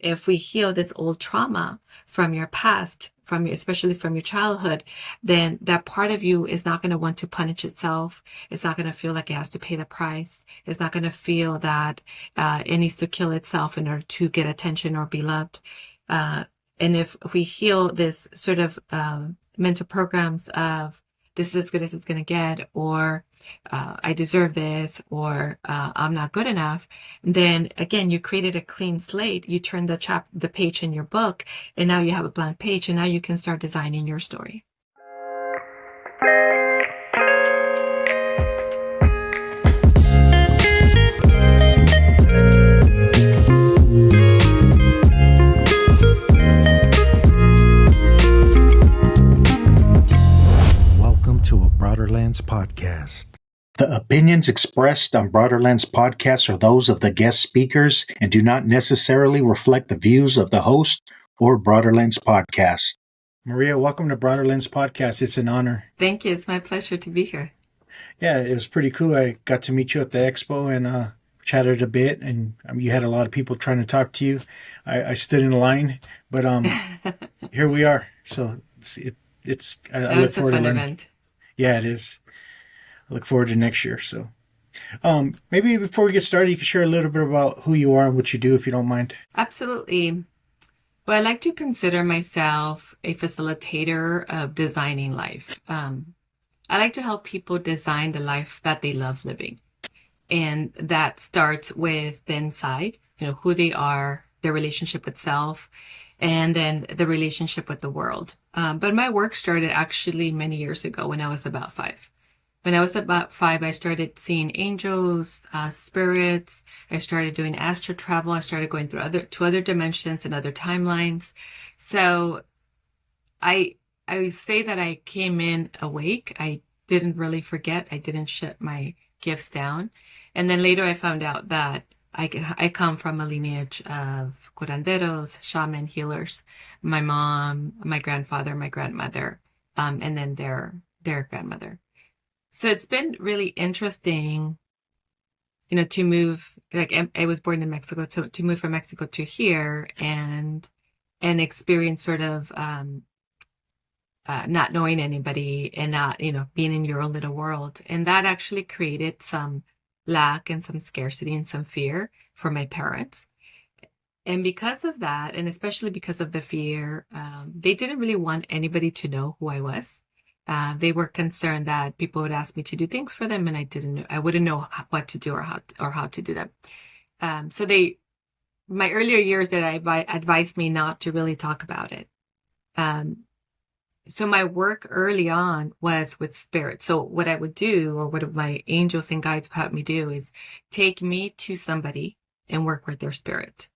if we heal this old trauma from your past, especially from your childhood, then that part of you is not going to want to punish itself. It's not going to feel like it has to pay the price. It's not going to feel that it needs to kill itself in order to get attention or be loved. And if we heal this sort of mental programs of this is as good as it's going to get, or I deserve this, or I'm not good enough, then again, you created a clean slate. You turn the page in your book, and now you have a blank page, and now you can start designing your story. To a Broaderlands podcast. The opinions expressed on Broaderlands podcasts are those of the guest speakers and do not necessarily reflect the views of the host or Broaderlands podcast. Maria, welcome to Broaderlands podcast. It's an honor. Thank you. It's my pleasure to be here. Yeah, it was pretty cool. I got to meet you at the expo and chatted a bit, and you had a lot of people trying to talk to you. I stood in line, but here we are. So it's that was a fun event. Yeah, it is. I look forward to next year. So maybe before we get started, you can share a little bit about who you are and what you do, if you don't mind. Absolutely. Well, I like to consider myself a facilitator of designing life. I like to help people design the life that they love living. And that starts with the inside, who they are, their relationship with self, and then the relationship with the world. But my work started actually many years ago when I was about 5. When I was about 5, I started seeing angels, spirits. I started doing astral travel. I started going through to other dimensions and other timelines. So I say that I came in awake. I didn't really forget. I didn't shut my gifts down. And then later I found out that I come from a lineage of curanderos, shaman healers, my mom, my grandfather, my grandmother, and then their grandmother. So it's been really interesting, to move, like I was born in Mexico, to move from Mexico to here and experience sort of not knowing anybody and not, being in your own little world. And that actually created some lack and some scarcity and some fear for my parents. And because of that, and especially because of the fear, they didn't really want anybody to know who I was. They were concerned that people would ask me to do things for them, and I wouldn't know what to do or how to do them. So my earlier years that I advised me not to really talk about it. So my work early on was with spirit. So what I would do, or what my angels and guides help me do, is take me to somebody and work with their spirit.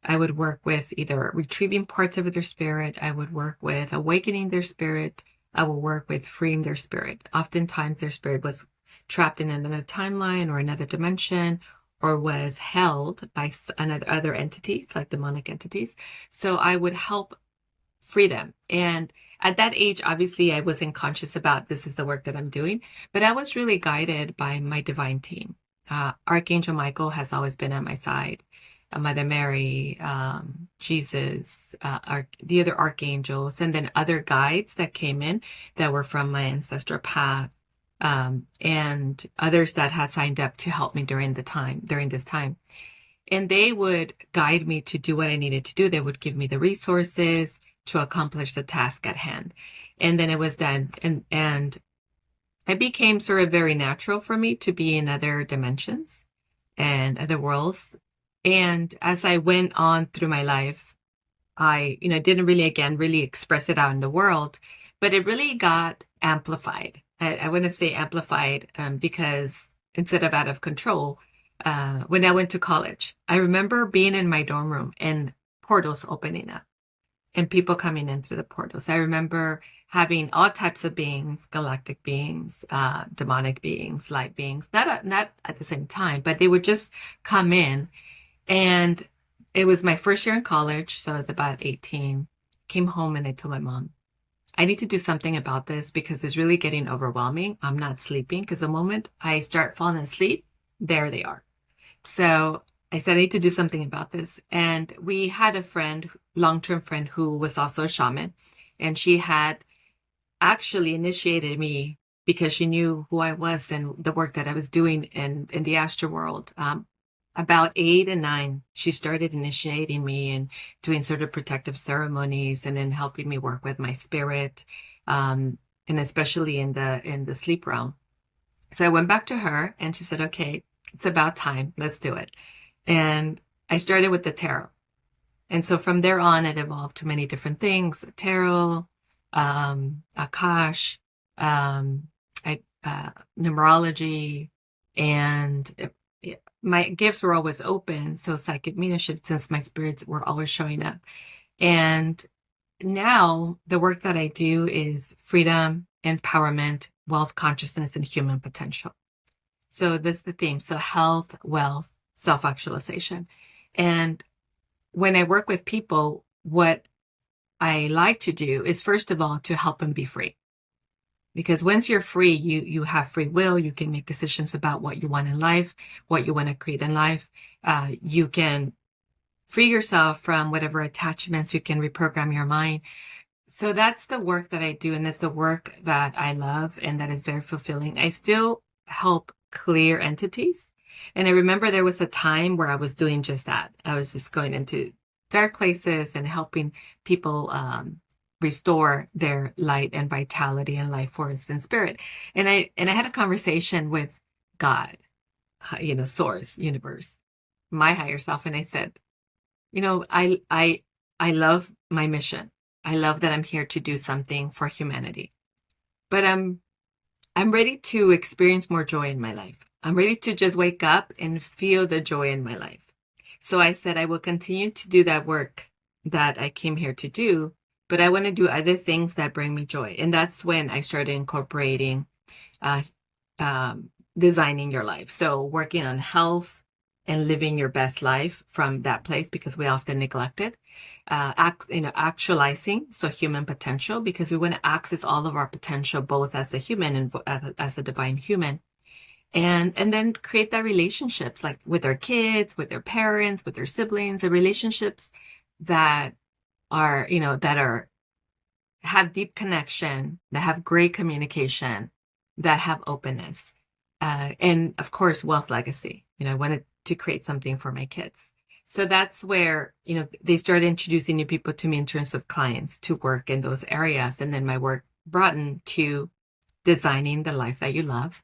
I would work with either retrieving parts of their spirit. I would work with awakening their spirit. I will work with freeing their spirit. Oftentimes their spirit was trapped in another timeline or another dimension, or was held by other entities, like demonic entities. So I would help free them. And at that age, obviously, I wasn't conscious about this is the work that I'm doing, but I was really guided by my divine team. Archangel Michael has always been on my side. Mother Mary, Jesus, the other archangels, and then other guides that came in that were from my ancestral path, and others that had signed up to help me during this time. And they would guide me to do what I needed to do. They would give me the resources to accomplish the task at hand. And then it was done. And it became sort of very natural for me to be in other dimensions and other worlds. And as I went on through my life, I, didn't really express it out in the world, but it really got amplified. I wouldn't say amplified because instead of out of control, when I went to college, I remember being in my dorm room and portals opening up and people coming in through the portals. I remember having all types of beings, galactic beings, demonic beings, light beings, not at the same time, but they would just come in. And it was my first year in college, so I was about 18, came home and I told my mom, I need to do something about this because it's really getting overwhelming. I'm not sleeping because the moment I start falling asleep, there they are. So I said, I need to do something about this. And we had a friend, long-term friend, who was also a shaman. And she had actually initiated me because she knew who I was and the work that I was doing in the astral world. About 8 and 9, she started initiating me and doing sort of protective ceremonies and then helping me work with my spirit, and especially in the sleep realm. So I went back to her and she said, okay, it's about time. Let's do it. And I started with the tarot. And so from there on, it evolved to many different things: tarot, Akash, um, numerology, and my gifts were always open. So psychic mediumship, since my spirits were always showing up. And now the work that I do is freedom, empowerment, wealth, consciousness, and human potential. So that's the theme. So health, wealth, self-actualization. And when I work with people, what I like to do is, first of all, to help them be free. Because once you're free, you have free will. You can make decisions about what you want in life, what you want to create in life. You can free yourself from whatever attachments. You can reprogram your mind. So that's the work that I do, and that's the work that I love and that is very fulfilling. I still help clear entities. And I remember there was a time where I was doing just that. I was just going into dark places and helping people restore their light and vitality and life force and spirit. And I had a conversation with God, source, universe, my higher self, and I said, I love my mission. I love that I'm here to do something for humanity. But I'm ready to experience more joy in my life. I'm ready to just wake up and feel the joy in my life. So I said, I will continue to do that work that I came here to do, but I want to do other things that bring me joy. And that's when I started incorporating uh, designing your life. So working on health and living your best life from that place, because we often neglect it. Actualizing, so human potential, because we want to access all of our potential, both as a human and as a divine human. And then create that relationships, like with our kids, with their parents, with their siblings, the relationships that are, have deep connection, that have great communication, that have openness. And of course, wealth legacy. I wanted to create something for my kids. So that's where, they started introducing new people to me in terms of clients to work in those areas. And then my work broadened to designing the life that you love,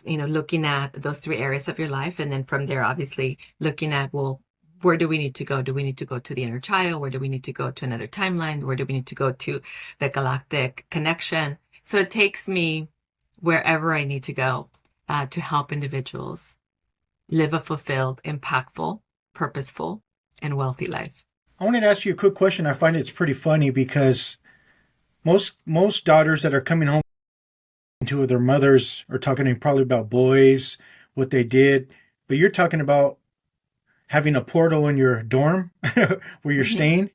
looking at those 3 areas of your life. And then from there, obviously looking at, well, where do we need to go? Do we need to go to the inner child? Where do we need to go to another timeline? Where do we need to go to the galactic connection? So it takes me wherever I need to go to help individuals live a fulfilled, impactful, purposeful, and wealthy life. I wanted to ask you a quick question. I find it's pretty funny because most daughters that are coming home to their mothers are talking probably about boys, what they did, but you're talking about having a portal in your dorm where you're staying.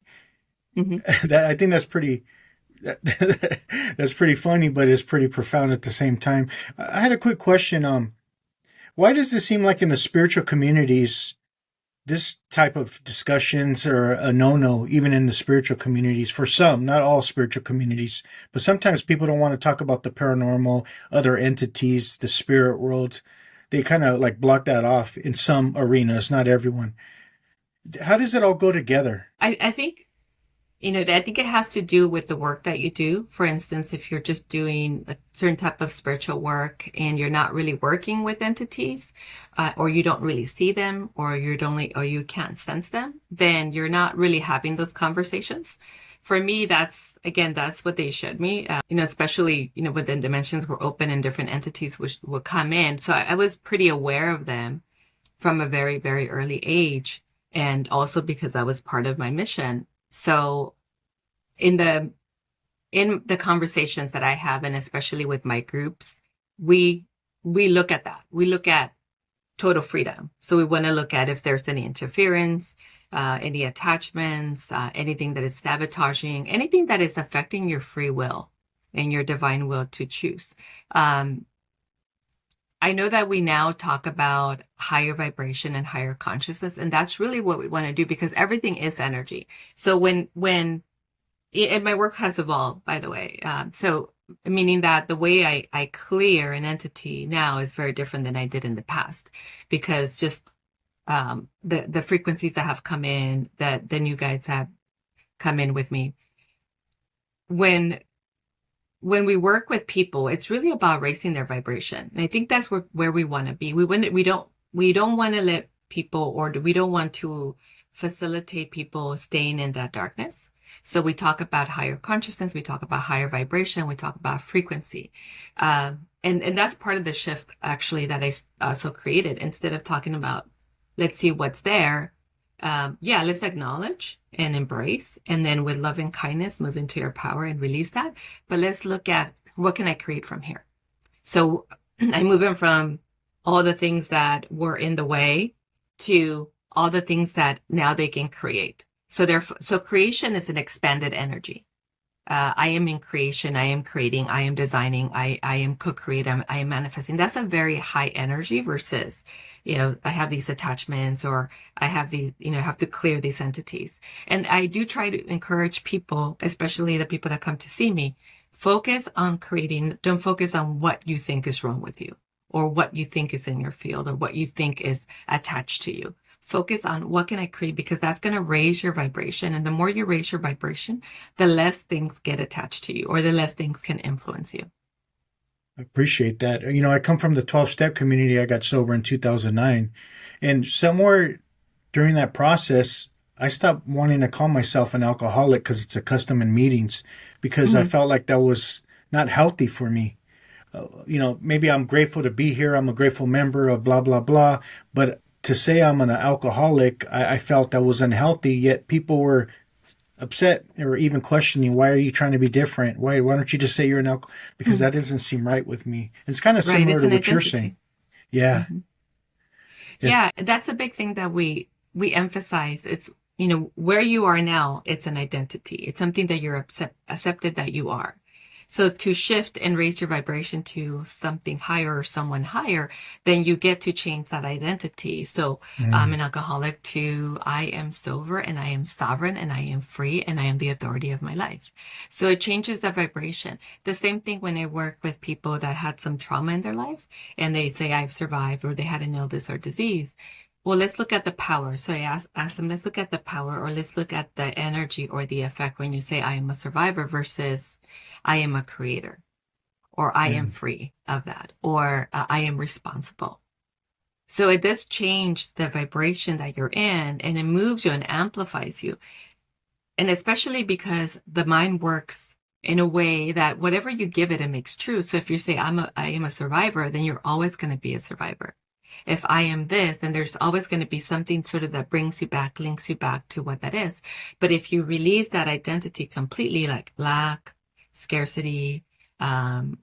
Mm-hmm. That I think that's pretty. That's pretty funny, but it's pretty profound at the same time. I had a quick question. Why does it seem like in the spiritual communities, this type of discussions are a no-no, even in the spiritual communities? For some, not all spiritual communities, but sometimes people don't want to talk about the paranormal, other entities, the spirit world. They kind of like block that off in some arenas, not everyone. How does it all go together? I think I think it has to do with the work that you do. For instance, if you're just doing a certain type of spiritual work and you're not really working with entities, or you don't really see them, or you can't sense them, then you're not really having those conversations. For me, that's what they showed me. Especially when the dimensions were open and different entities would come in. So I was pretty aware of them from a very, very early age, and also because I was part of my mission. So in the conversations that I have, and especially with my groups, we look at that. We look at total freedom. So we want to look at if there's any interference, any attachments, anything that is sabotaging, anything that is affecting your free will and your divine will to choose. I know that we now talk about higher vibration and higher consciousness, and that's really what we want to do because everything is energy. So and my work has evolved, by the way. So meaning that the way I clear an entity now is very different than I did in the past, because just the frequencies that have come in, that the new guides have come in with me. When we work with people, it's really about raising their vibration. And I think that's where we want to be. We don't want to let people, or we don't want to facilitate people staying in that darkness. So we talk about higher consciousness, we talk about higher vibration, we talk about frequency. And that's part of the shift actually that I also created. Instead of talking about, let's see what's there. Let's acknowledge and embrace, and then with love and kindness, move into your power and release that. But let's look at what can I create from here. So I move in from all the things that were in the way to all the things that now they can create. So creation is an expanded energy. I am in creation, I am creating, I am designing, I am co-creating, I am manifesting. That's a very high energy versus, I have these attachments, or I have have to clear these entities. And I do try to encourage people, especially the people that come to see me, focus on creating. Don't focus on what you think is wrong with you, or what you think is in your field, or what you think is attached to you. Focus on what can I create, because that's going to raise your vibration. And the more you raise your vibration, the less things get attached to you, or the less things can influence you. I appreciate that. I come from the 12-step community. I got sober in 2009. And somewhere during that process, I stopped wanting to call myself an alcoholic because it's a custom in meetings, because I felt like that was not healthy for me. Maybe I'm grateful to be here. I'm a grateful member of blah, blah, blah. But to say I'm an alcoholic, I felt that was unhealthy, yet people were upset or even questioning, why are you trying to be different? Why don't you just say you're an alcoholic? Because that doesn't seem right with me. It's kind of Right. similar It's to an what you're identity. saying. Yeah. Mm-hmm. Yeah. That's a big thing that we emphasize. It's, where you are now, it's an identity. It's something that you're accepted that you are. So to shift and raise your vibration to something higher or someone higher, then you get to change that identity. So I'm an alcoholic to I am sober, and I am sovereign, and I am free, and I am the authority of my life. So it changes that vibration. The same thing when I work with people that had some trauma in their life, and they say I've survived, or they had an illness or disease. Well, let's look at the power. So I ask them, let's look at the power, or let's look at the energy or the effect when you say I am a survivor versus I am a creator, or I am free of that, or I am responsible. So it does change the vibration that you're in, and it moves you and amplifies you. And especially because the mind works in a way that whatever you give it, it makes true. So if you say I am a survivor, then you're always going to be a survivor. If I am this, then there's always going to be something sort of that brings you back, links you back to what that is. But if you release that identity completely, like lack, scarcity,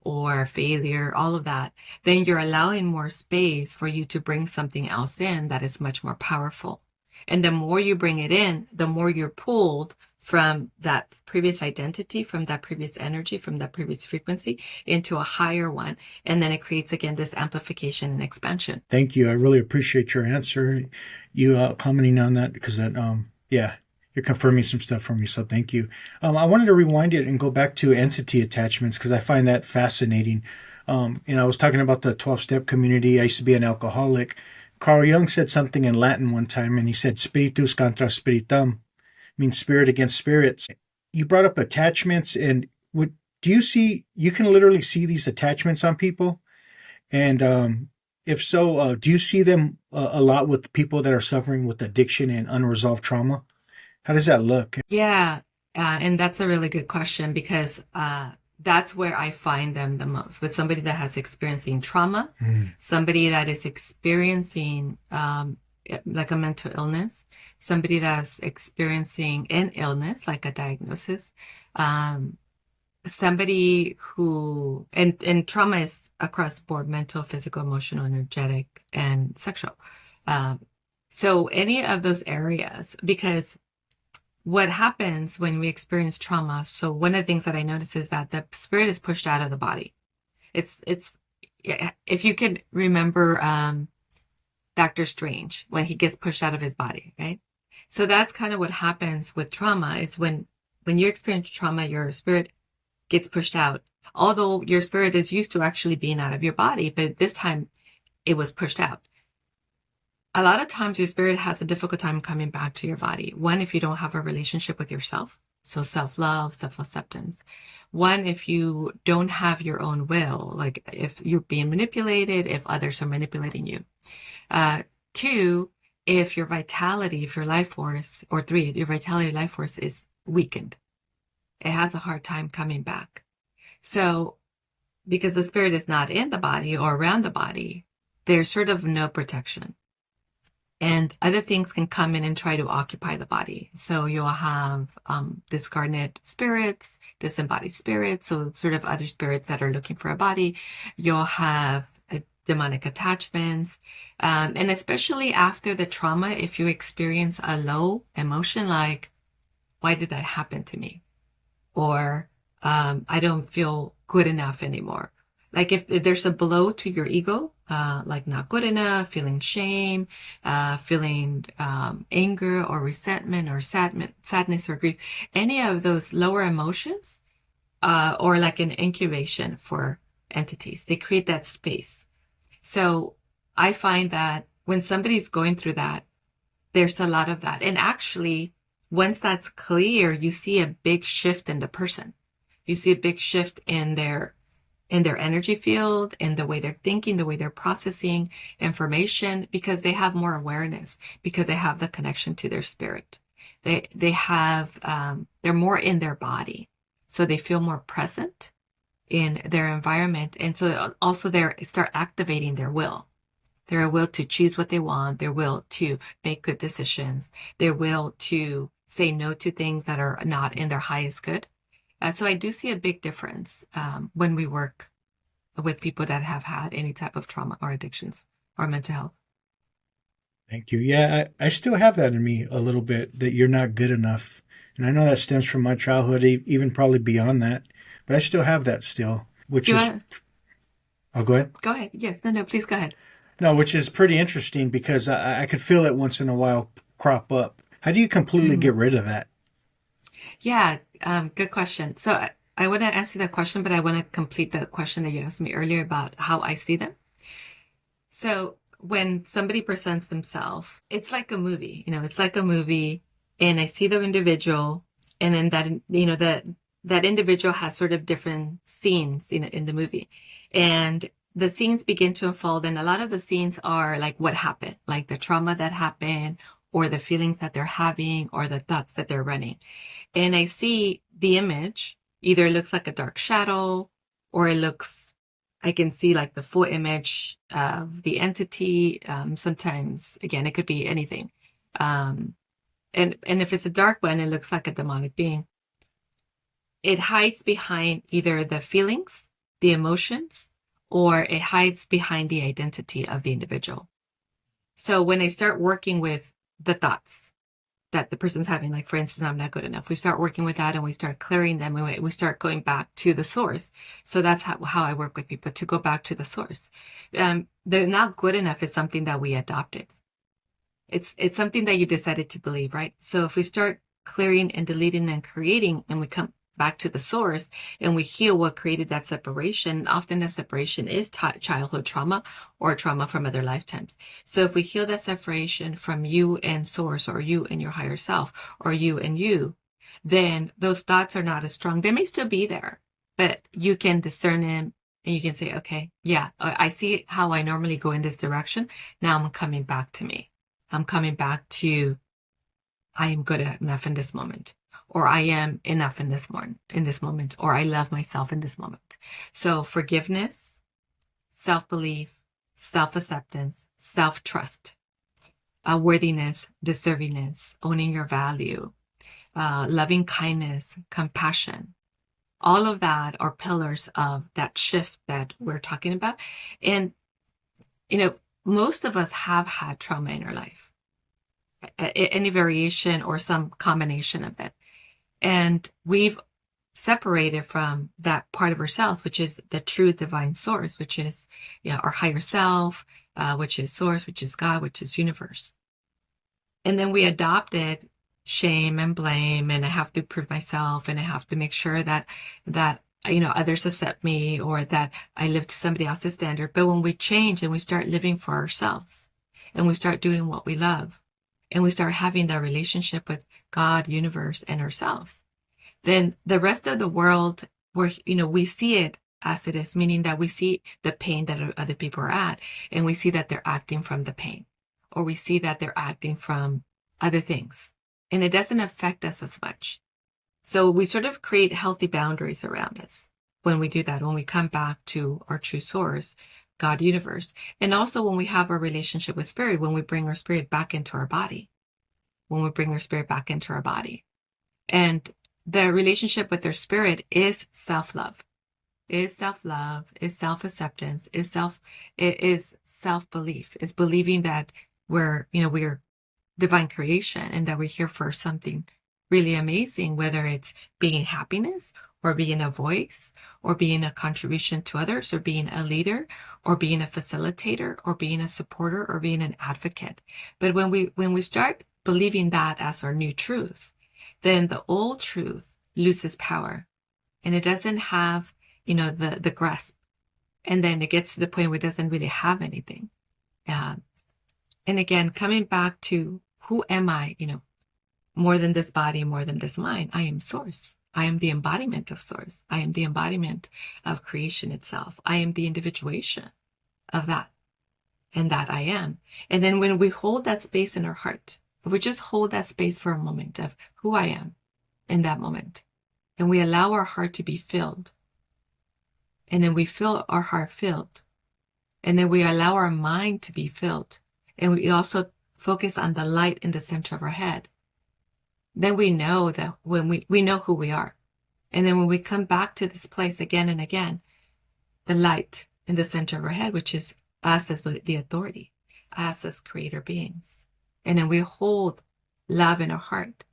or failure, all of that, then you're allowing more space for you to bring something else in that is much more powerful. And the more you bring it in, the more you're pulled from that previous identity, from that previous energy, from that previous frequency into a higher one. And then it creates, again, this amplification and expansion. Thank you. I really appreciate your answer. You commenting on that, because you're confirming some stuff for me. So thank you. I wanted to rewind it and go back to entity attachments, because I find that fascinating. I was talking about the 12-step community. I used to be an alcoholic. Carl Jung said something in Latin one time, and he said, spiritus contra spiritum, means spirit against spirits. You brought up attachments, and do you see, you can literally see these attachments on people? And if so, do you see them a lot with people that are suffering with addiction and unresolved trauma? How does that look? Yeah. And that's a really good question, because that's where I find them the most, with somebody that has experiencing trauma, somebody that is experiencing like a mental illness, somebody that's experiencing an illness, like a diagnosis, somebody who, and trauma is across the board: mental, physical, emotional, energetic, and sexual. So any of those areas, because what happens when we experience trauma, so one of the things that I notice is that the spirit is pushed out of the body. It's Yeah, if you can remember Doctor Strange when he gets pushed out of his body, right? So that's kind of what happens with trauma is when you experience trauma, your spirit gets pushed out. Although your spirit is used to actually being out of your body, but this time it was pushed out. A lot of times your spirit has a difficult time coming back to your body. One, if you don't have a relationship with yourself, so self-love, self-acceptance. One, if you don't have your own will, like if you're being manipulated, if others are manipulating you. Uh, Two, if your vitality, if your life force, or three, your vitality life force is weakened. It has a hard time coming back. So because the spirit is not in the body or around the body, there's sort of no protection. And other things can come in and try to occupy the body. So you'll have discarnate spirits, disembodied spirits, so sort of other spirits that are looking for a body. You'll have demonic attachments. And especially after the trauma, if you experience a low emotion like, why did that happen to me? Or I don't feel good enough anymore. Like if there's a blow to your ego, like not good enough, feeling shame, feeling anger or resentment or sadness or grief, any of those lower emotions, or like an incubation for entities, they create that space. So I find that when somebody's going through that, there's a lot of that. And actually, once that's clear, you see a big shift in the person. You see a big shift in their energy field, in the way they're thinking, the way they're processing information, because they have more awareness, because they have the connection to their spirit. They have they're more in their body, so they feel more present in their environment, and so also they start activating their will to choose what they want, their will to make good decisions, their will to say no to things that are not in their highest good. So I do see a big difference when we work with people that have had any type of trauma or addictions or mental health. Thank you. Yeah, I still have that in me a little bit that you're not good enough. And I know that stems from my childhood, even probably beyond that. But I still have that still, which Do you is, want oh, go ahead. go ahead? Yes, no, please go ahead. No, which is pretty interesting because I could feel it once in a while crop up. How do you completely Mhm. get rid of that? Yeah, good question. So I want to answer that question, but I want to complete the question that you asked me earlier about how I see them. So when somebody presents themselves, it's like a movie, it's like a movie, and I see the individual, and then that individual has sort of different scenes in the movie. And the scenes begin to unfold, and a lot of the scenes are like what happened, like the trauma that happened, or the feelings that they're having, or the thoughts that they're running. And I see the image, either it looks like a dark shadow, or I can see like the full image of the entity. Sometimes, again, it could be anything. Um, and if it's a dark one, it looks like a demonic being. It hides behind either the feelings, the emotions, or it hides behind the identity of the individual. So when I start working with the thoughts that the person's having, like for instance, I'm not good enough. We start working with that and we start clearing them and we start going back to the source. So that's how I work with people, to go back to the source. The not good enough is something that we adopted. It's something that you decided to believe, right? So if we start clearing and deleting and creating and we come back to the source and we heal what created that separation, often that separation is childhood trauma or trauma from other lifetimes. So if we heal that separation from you and source, or you and your higher self, or you and you, then those thoughts are not as strong. They may still be there, but you can discern them and you can say, okay, yeah, I see how I normally go in this direction. Now I'm coming back to me. I'm coming back to, I am good enough in this moment, or I am enough in this moment, or I love myself in this moment. So forgiveness, self-belief, self-acceptance, self-trust, worthiness, deservingness, owning your value, loving kindness, compassion. All of that are pillars of that shift that we're talking about. And, most of us have had trauma in our life, any variation or some combination of it. And we've separated from that part of ourselves, which is the true divine source, which is our higher self, which is source, which is God, which is universe. And then we adopted shame and blame, and I have to prove myself, and I have to make sure that others accept me, or that I live to somebody else's standard. But when we change and we start living for ourselves, and we start doing what we love, and we start having that relationship with God, universe, and ourselves, then the rest of the world, we see it as it is, meaning that we see the pain that other people are at, and we see that they're acting from the pain, or we see that they're acting from other things, and it doesn't affect us as much. So we sort of create healthy boundaries around us when we do that, when we come back to our true source, God, universe. And also when we have our relationship with spirit, when we bring our spirit back into our body, And the relationship with their spirit is self-love, is self-acceptance, is self-belief, is believing that we're divine creation, and that we're here for something really amazing, whether it's being happiness, or being a voice, or being a contribution to others, or being a leader, or being a facilitator, or being a supporter, or being an advocate. But when we start believing that as our new truth, then the old truth loses power, and it doesn't have the grasp, and then it gets to the point where it doesn't really have anything. And again, coming back to who am I, more than this body, more than this mind, I am source. I am the embodiment of source. I am the embodiment of creation itself. I am the individuation of that, and that I am. And then when we hold that space in our heart, if we just hold that space for a moment of who I am in that moment, and we allow our heart to be filled, and then we feel our heart filled, and then we allow our mind to be filled, and we also focus on the light in the center of our head, then we know that when we know who we are. And then when we come back to this place again and again, the light in the center of our head, which is us as the authority, us as creator beings. And then we hold love in our heart,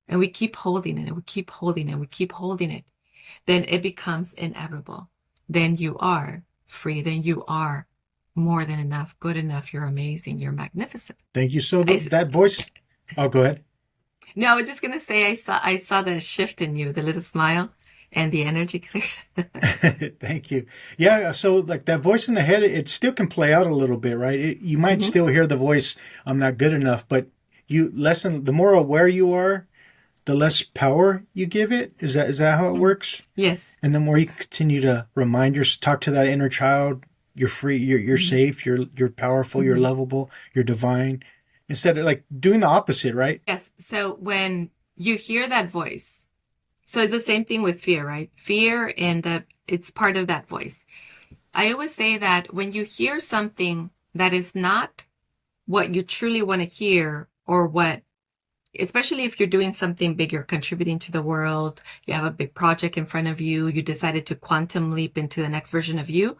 and we keep holding it, and we keep holding it, and we keep holding it. Then it becomes inevitable. Then you are free. Then you are more than enough, good enough. You're amazing. You're magnificent. Thank you. So that voice, oh, go ahead. No, I was just going to say, I saw the shift in you, the little smile and the energy clear. Thank you. Yeah. So like that voice in the head, it still can play out a little bit, right? You might still hear the voice, I'm not good enough, but the more aware you are, the less power you give it. Is that how it works? Yes. And the more you can continue to talk to that inner child, you're free, you're safe, you're powerful, you're lovable, you're divine. Instead of like doing the opposite, right? Yes. So when you hear that voice, so it's the same thing with fear, right? Fear, and it's part of that voice. I always say that when you hear something that is not what you truly want to hear, or especially if you're doing something big, you're contributing to the world, you have a big project in front of you, you decided to quantum leap into the next version of you,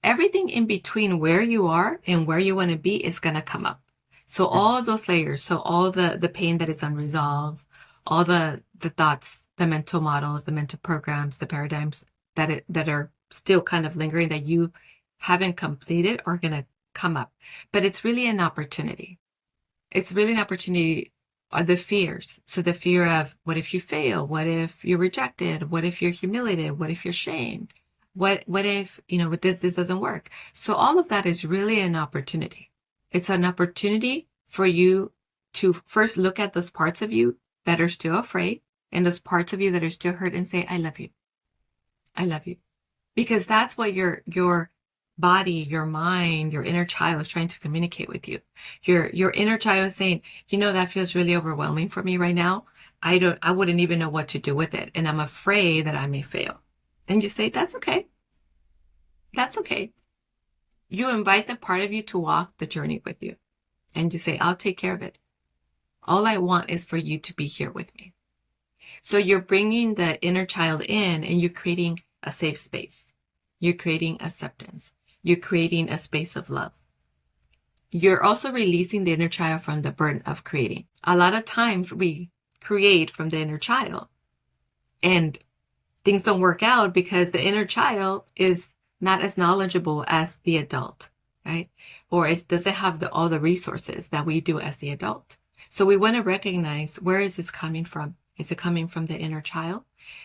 everything in between where you are and where you want to be is going to come up. So all of those layers, so all the pain that is unresolved, all the thoughts, the mental models, the mental programs, the paradigms that are still kind of lingering that you haven't completed are going to come up. But it's really an opportunity. It's really an opportunity. The fears. So the fear of, what if you fail? What if you're rejected? What if you're humiliated? What if you're shamed? What if, this doesn't work? So all of that is really an opportunity. It's an opportunity for you to first look at those parts of you that are still afraid, and those parts of you that are still hurt, and say, I love you. I love you. Because that's what your body, your mind, your inner child is trying to communicate with you. Your inner child is saying, that feels really overwhelming for me right now. I wouldn't even know what to do with it. And I'm afraid that I may fail. And you say, that's okay. That's okay. You invite the part of you to walk the journey with you. And you say, I'll take care of it. All I want is for you to be here with me. So you're bringing the inner child in, and you're creating a safe space. You're creating acceptance. You're creating a space of love. You're also releasing the inner child from the burden of creating. A lot of times we create from the inner child, and things don't work out because the inner child is not as knowledgeable as the adult, right? Or doesn't have all the resources that we do as the adult. So we want to recognize, where is this coming from? Is it coming from the inner child?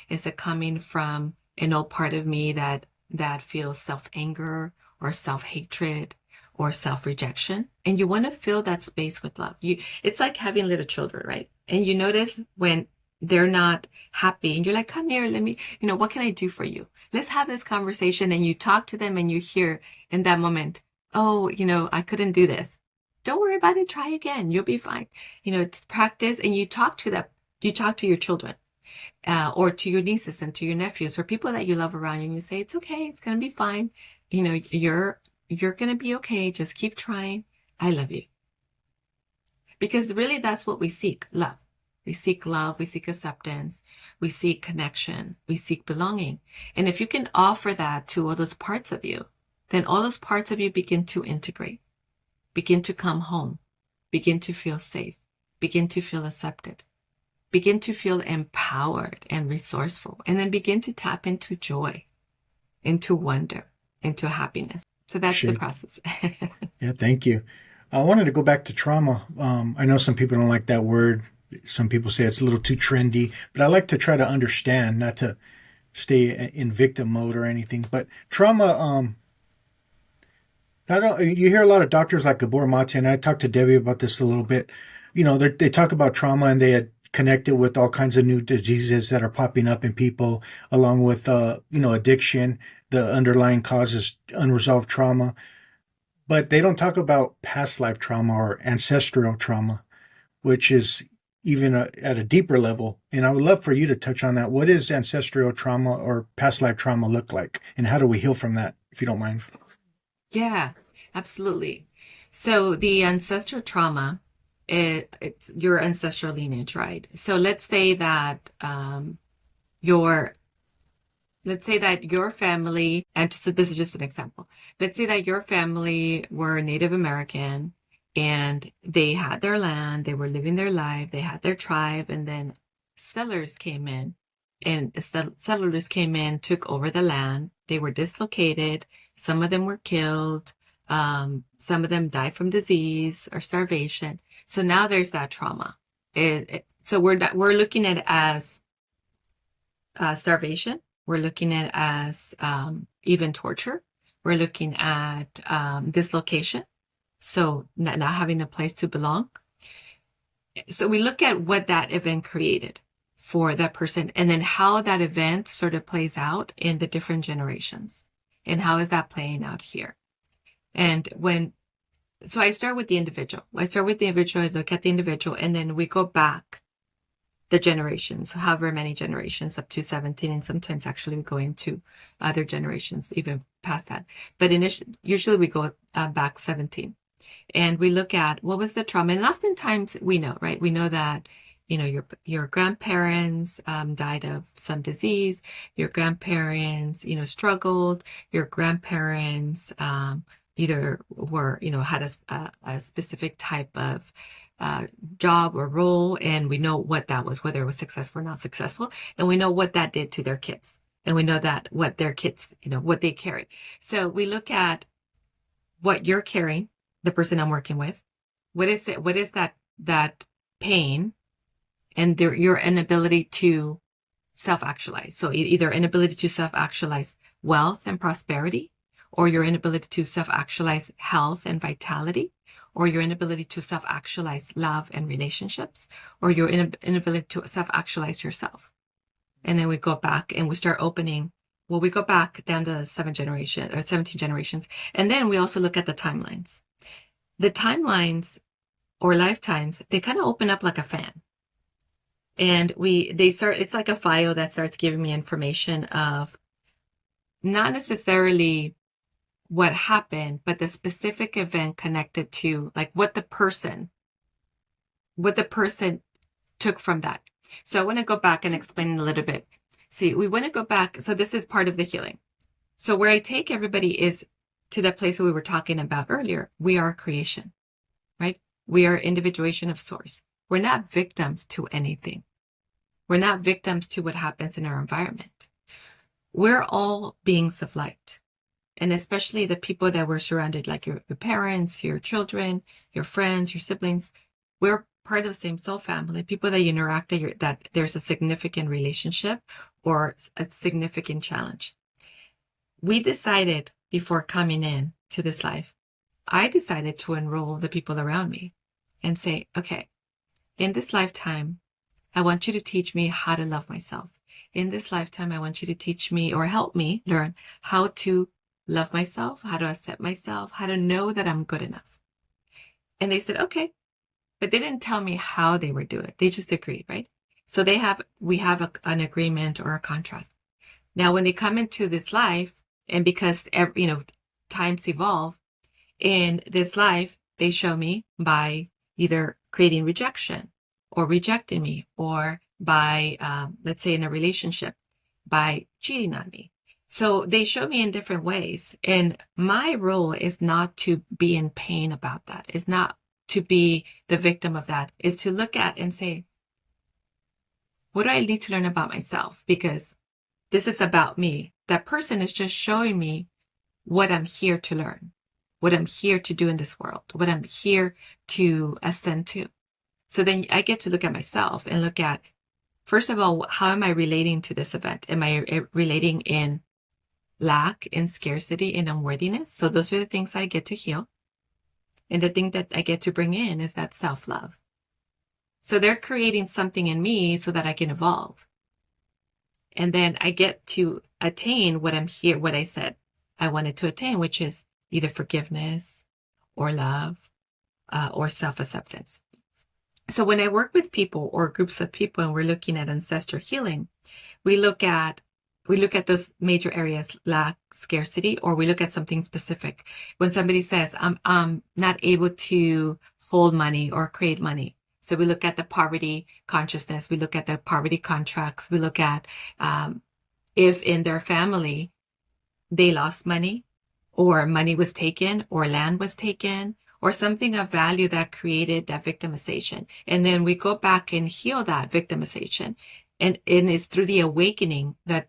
Is it coming from an old part of me that feels self-anger or self-hatred or self-rejection? And you want to fill that space with love. It's like having little children, right? And you notice when they're not happy and you're like, come here, let me, what can I do for you? Let's have this conversation. And you talk to them and you hear in that moment, oh, I couldn't do this. Don't worry about it. Try again. You'll be fine. It's practice. And you talk to them. You talk to your children, or to your nieces and to your nephews or people that you love around you. And you say, it's okay. It's going to be fine. You're going to be okay. Just keep trying. I love you. Because really that's what we seek, love. We seek love, we seek acceptance, we seek connection, we seek belonging. And if you can offer that to all those parts of you, then all those parts of you begin to integrate, begin to come home, begin to feel safe, begin to feel accepted, begin to feel empowered and resourceful, and then begin to tap into joy, into wonder, into happiness. So that's the process. Yeah, thank you. I wanted to go back to trauma. I know some people don't like that word. Some people say it's a little too trendy, but I like to try to understand, not to stay in victim mode or anything. But trauma, you hear a lot of doctors like Gabor Mate, and I talked to Debbie about this a little bit. They talk about trauma and they connect it with all kinds of new diseases that are popping up in people, along with, addiction. The underlying cause is unresolved trauma. But they don't talk about past life trauma or ancestral trauma, which is even at a deeper level. And I would love for you to touch on that. What does ancestral trauma or past life trauma look like? And how do we heal from that, if you don't mind? Yeah, absolutely. So the ancestral trauma, it's your ancestral lineage, right? So let's say that your family, and so this is just an example. Let's say that your family were Native American and they had their land, they were living their life, they had their tribe, and then settlers came in took over the land. They were dislocated. Some of them were killed. Some of them died from disease or starvation. So now there's that trauma. So we're looking at it as starvation. We're looking at it as even torture. We're looking at dislocation. So not having a place to belong. So we look at what that event created for that person, and then how that event sort of plays out in the different generations, and how is that playing out here. And so I start with the individual. I look at the individual, and then we go back the generations, however many generations, up to 17, and sometimes actually we go into other generations, even past that. But usually we go back 17. And we look at what was the trauma. And oftentimes we know, right? We know that, your grandparents died of some disease. Your grandparents, struggled. Your grandparents either were, had a specific type of job or role. And we know what that was, whether it was successful or not successful. And we know what that did to their kids. And we know that what their kids, what they carried. So we look at what you're carrying, the person I'm working with. What is it? What is that pain and your inability to self-actualize? So either inability to self-actualize wealth and prosperity, or your inability to self-actualize health and vitality, or your inability to self-actualize love and relationships, or your inability to self-actualize yourself. And then we go back and we start opening. Well, we go back down to 17 generations. And then we also look at the timelines. The timelines or lifetimes, they kind of open up like a fan. And it's like a file that starts giving me information of not necessarily what happened, but the specific event connected to like what the person took from that. So I want to go back and explain a little bit. See, we want to go back. So this is part of the healing. So where I take everybody is to that place that we were talking about earlier. We are creation, right? We are individuation of source. We're not victims to anything. We're not victims to what happens in our environment. we're all beings of light. And especially the people that we're surrounded, like your parents, your children, your friends, your siblings, we're part of the same soul family. People that you interact that there's a significant relationship or a significant challenge. We decided before coming in to this life, I decided to enroll the people around me and say, okay, in this lifetime, I want you to teach me how to love myself. In this lifetime, I want you to teach me or help me learn how to love myself, how to accept myself, how to know that I'm good enough. And they said, okay, but they didn't tell me how they would do it. They just agreed, right? So we have an agreement or a contract. Now, when they come into this life, and because times evolve, in this life, they show me by either creating rejection or rejecting me, or by, let's say in a relationship, by cheating on me. So they show me in different ways. And my role is not to be in pain about that, is not to be the victim of that, is to look at and say, what do I need to learn about myself? Because this is about me. That person is just showing me what I'm here to learn, what I'm here to do in this world, what I'm here to ascend to. So then I get to look at myself and look at, first of all, how am I relating to this event? Am I relating in lack, in scarcity, in unworthiness? So those are the things I get to heal. And the thing that I get to bring in is that self-love. So they're creating something in me so that I can evolve. And then I get to attain what I'm here, what I said I wanted to attain, which is either forgiveness or love or self-acceptance. So when I work with people or groups of people and we're looking at ancestral healing, we look at those major areas, lack, scarcity, or we look at something specific. When somebody says, I'm not able to hold money or create money. So we look at the poverty consciousness, we look at the poverty contracts, we look at if in their family they lost money, or money was taken, or land was taken, or something of value that created that victimization. And then we go back and heal that victimization. And it's through the awakening that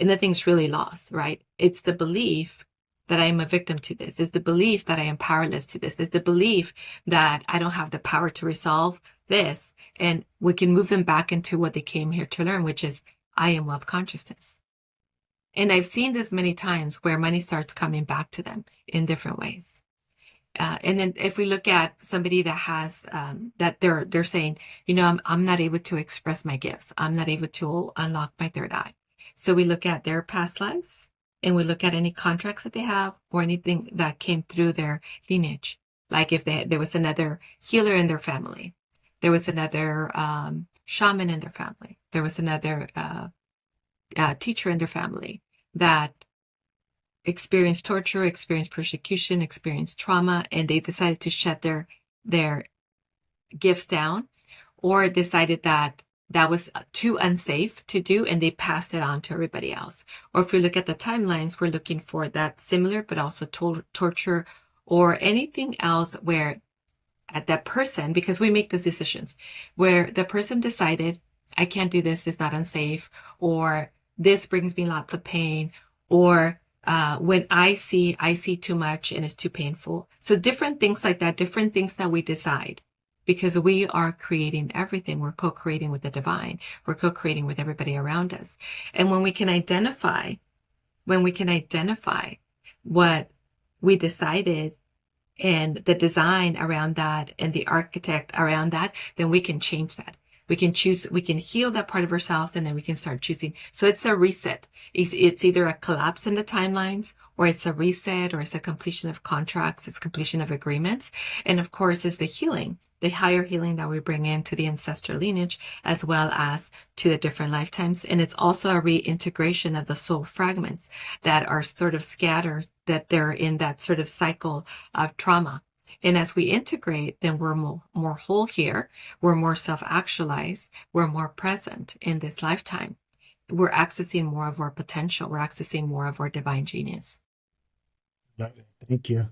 nothing's really lost, right? It's the belief that I am a victim to this. It's the belief that I am powerless to this. It's the belief that I don't have the power to resolve this. And we can move them back into what they came here to learn, which is I am wealth consciousness. And I've seen this many times where money starts coming back to them in different ways. And then if we look at somebody that has that they're saying, I'm not able to express my gifts. I'm not able to unlock my third eye. So we look at their past lives and we look at any contracts that they have or anything that came through their lineage. Like if there was another healer in their family, there was another shaman in their family, there was another teacher in their family that experienced torture, experienced persecution, experienced trauma, and they decided to shut their gifts down, or decided that was too unsafe to do, and they passed it on to everybody else. Or if we look at the timelines, we're looking for that similar, but also torture or anything else where at that person, because we make those decisions, where the person decided, I can't do this, it's not unsafe, or this brings me lots of pain, or when I see too much and it's too painful. So different things like that, different things that we decide, because we are creating everything. We're co-creating with the divine. We're co-creating with everybody around us. And when we can identify what we decided and the design around that and the architect around that, then we can change that. We can choose, we can heal that part of ourselves, and then we can start choosing. So it's a reset. It's either a collapse in the timelines, or it's a reset, or it's a completion of contracts, it's completion of agreements. And of course, it's the healing, the higher healing that we bring into the ancestral lineage, as well as to the different lifetimes. And it's also a reintegration of the soul fragments that are sort of scattered, that they're in that sort of cycle of trauma. And as we integrate, then we're more whole here. We're more self-actualized. We're more present in this lifetime. We're accessing more of our potential. We're accessing more of our divine genius. Thank you.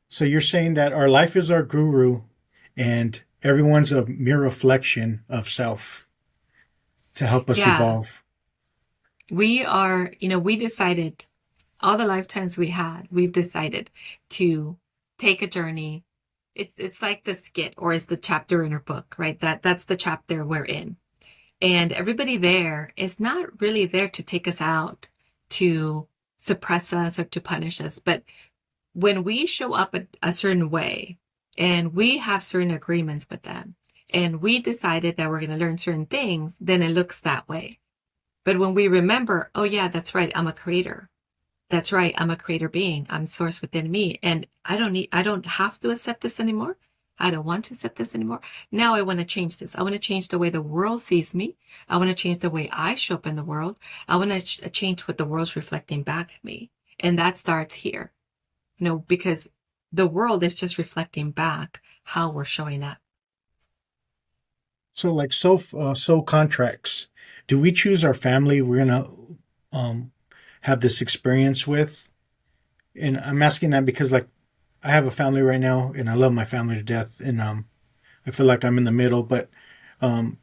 So you're saying that our life is our guru and everyone's a mere reflection of self to help us Yeah. evolve. We are, we decided all the lifetimes we had, we've decided to take a journey. It's like the skit or is the chapter in our book, right? That's the chapter we're in. And everybody there is not really there to take us out, to suppress us or to punish us. But when we show up a certain way and we have certain agreements with them and we decided that we're going to learn certain things, then it looks that way. But when we remember, oh yeah, that's right, I'm a creator. That's right, I'm a creator being. I'm source within me. And I don't have to accept this anymore. I don't want to accept this anymore. Now I want to change this. I want to change the way the world sees me. I want to change the way I show up in the world. I want to change what the world's reflecting back at me. And that starts here, because the world is just reflecting back how we're showing up. So, like soul contracts, do we choose our family we're gonna have this experience with? And I'm asking that because, like, I have a family right now, and I love my family to death, and I feel like I'm in the middle, but um,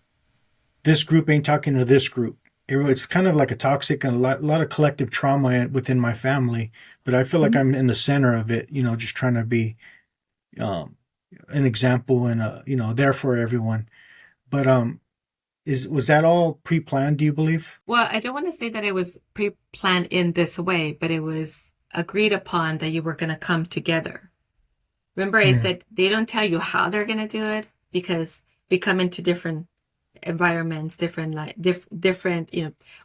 this group ain't talking to this group. It's kind of like a toxic and a lot of collective trauma within my family, but I feel like Mhm. I'm in the center of it, just trying to be um, an example and there for everyone. But was that all pre-planned? Do you believe? Well, I don't want to say that it was pre-planned in this way, but it was agreed upon that you were going to come together. Remember, I Mm. said they don't tell you how they're going to do it because we come into different environments, different different,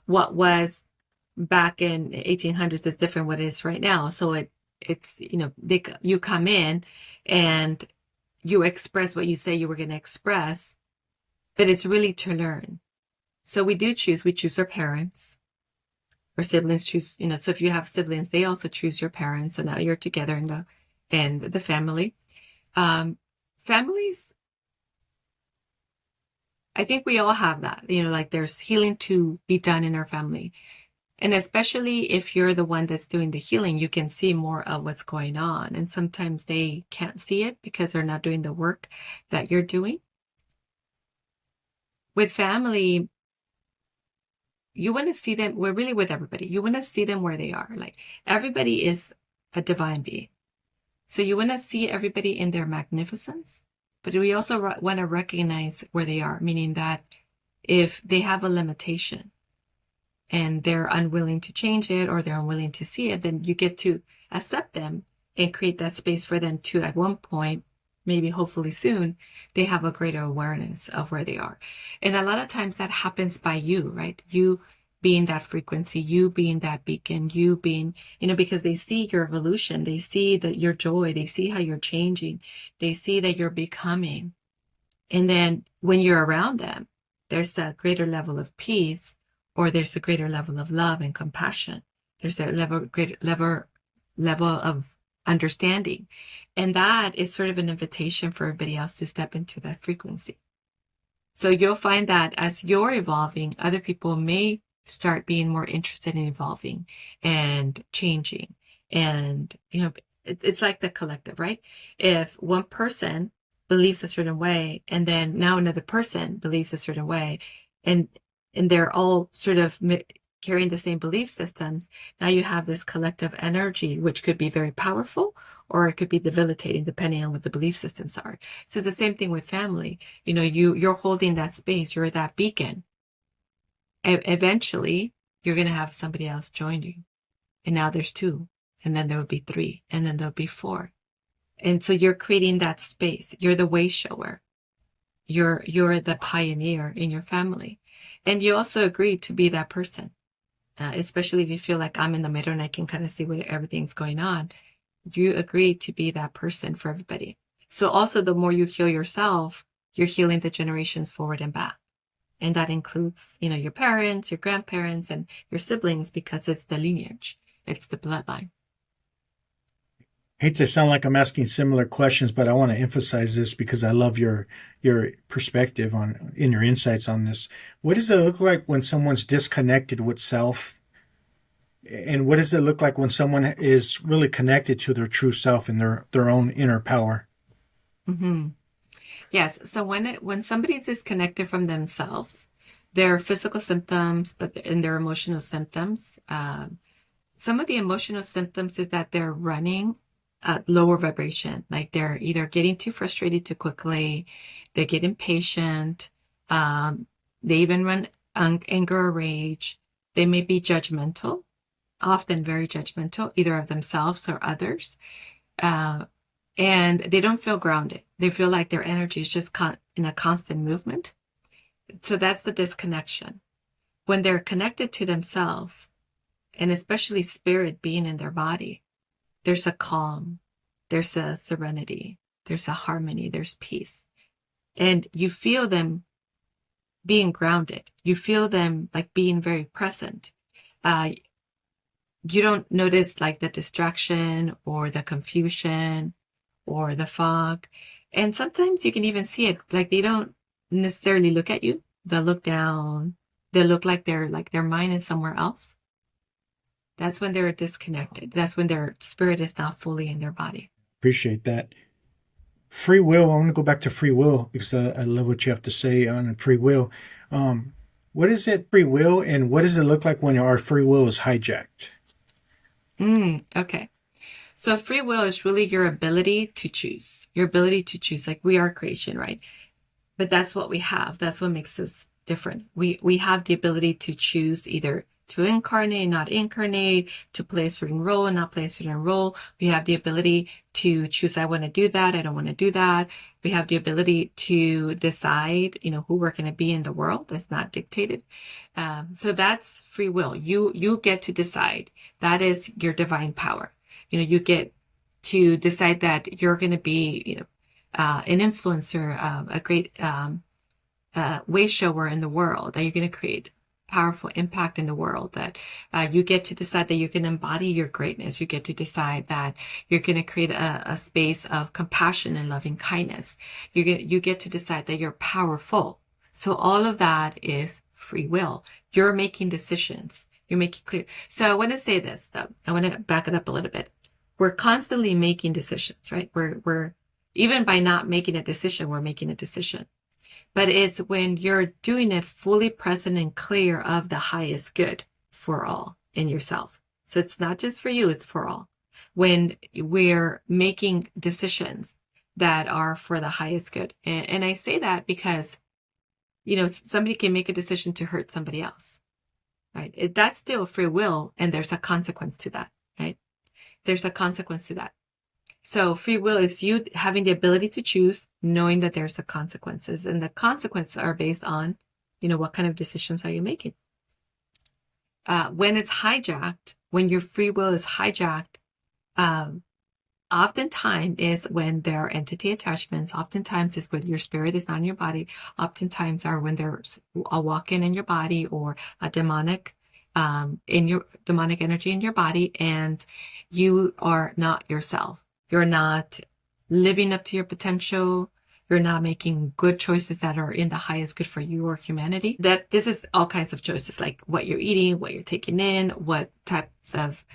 what was back in 1800s is different what it is right now. So it's, you come in and you express what you say you were going to express, but it's really to learn. So we choose our parents. Or siblings choose, so if you have siblings, they also choose your parents. So now you're together in the family. Families, I think we all have that, like there's healing to be done in our family. And especially if you're the one that's doing the healing, you can see more of what's going on. And sometimes they can't see it because they're not doing the work that you're doing. With family, you want to see them, we're really with everybody. You want to see them where they are. Like everybody is a divine being. So you want to see everybody in their magnificence, but we also want to recognize where they are, meaning that if they have a limitation and they're unwilling to change it or they're unwilling to see it, then you get to accept them and create that space for them to, at one point, maybe hopefully soon, they have a greater awareness of where they are. And a lot of times that happens by you, right? You being that frequency, you being that beacon, you being, because they see your evolution, they see that your joy, they see how you're changing, they see that you're becoming. And then when you're around them, there's a greater level of peace, or there's a greater level of love and compassion. There's a greater level of understanding. And that is sort of an invitation for everybody else to step into that frequency. So you'll find that as you're evolving, other people may start being more interested in evolving and changing. And, it's like the collective, right? If one person believes a certain way, and then now another person believes a certain way, and they're all sort of carrying the same belief systems, now you have this collective energy, which could be very powerful, or it could be debilitating depending on what the belief systems are. So it's the same thing with family. You're holding that space, you're that beacon. Eventually, you're going to have somebody else join you. And now there's two, and then there will be three, and then there'll be four. And so you're creating that space. You're the way shower. You're the pioneer in your family. And you also agree to be that person, especially if you feel like I'm in the middle and I can kind of see where everything's going on. You agree to be that person for everybody. So also the more you heal yourself, you're healing the generations forward and back. And that includes, your parents, your grandparents, and your siblings, because it's the lineage. It's the bloodline. Hate to sound like I'm asking similar questions, but I want to emphasize this because I love your perspective on in your insights on this. What does it look like when someone's disconnected with self? And what does it look like when someone is really connected to their true self and their own inner power? Mm-hmm. Yes. So when somebody is disconnected from themselves, their physical symptoms, but in their emotional symptoms. Some of the emotional symptoms is that they're running at lower vibration, like they're either getting too frustrated too quickly, they get impatient, they even run anger or rage. They may be judgmental, often very judgmental, either of themselves or others. And they don't feel grounded. They feel like their energy is just in a constant movement. So that's the disconnection. When they're connected to themselves, and especially spirit being in their body, there's a calm, there's a serenity, there's a harmony, there's peace. And you feel them being grounded. You feel them like being very present. You don't notice like the distraction or the confusion or the fog. And sometimes you can even see it, like they don't necessarily look at you. They'll look down. They look like their mind is somewhere else. That's when they're disconnected. That's when their spirit is not fully in their body. Appreciate that. Free will. I want to go back to free will because I love what you have to say on free will. What is it, free will, and what does it look like when our free will is hijacked? Okay. So free will is really your ability to choose. Your ability to choose. Like we are creation, right? But that's what we have. That's what makes us different. We have the ability to choose either to incarnate, not incarnate, to play a certain role and not play a certain role. We have the ability to choose, I want to do that, I don't want to do that. We have the ability to decide, who we're going to be in the world. That's not dictated. So that's free will. You get to decide. That is your divine power. You get to decide that you're going to be, an influencer, a great way shower in the world, that you're going to create powerful impact in the world, that you get to decide that you can embody your greatness. You get to decide that you're going to create a space of compassion and loving kindness. You get to decide that you're powerful. So all of that is free will. You're making decisions. You're making clear. So I want to say this, though. I want to back it up a little bit. We're constantly making decisions, right? We're even by not making a decision, we're making a decision. But it's when you're doing it fully present and clear of the highest good for all in yourself. So it's not just for you, it's for all. When we're making decisions that are for the highest good. And I say that because, somebody can make a decision to hurt somebody else, right? That's still free will, and there's a consequence to that, right? There's a consequence to that. So free will is you having the ability to choose, knowing that there's the consequences, and the consequences are based on, what kind of decisions are you making? When it's hijacked, when your free will is hijacked, oftentimes is when there are entity attachments. Oftentimes is when your spirit is not in your body. Oftentimes are when there's a walk-in in your body or a demonic demonic energy in your body, and you are not yourself. You're not living up to your potential. You're not making good choices that are in the highest good for you or humanity. That this is all kinds of choices, like what you're eating, what you're taking in, what types of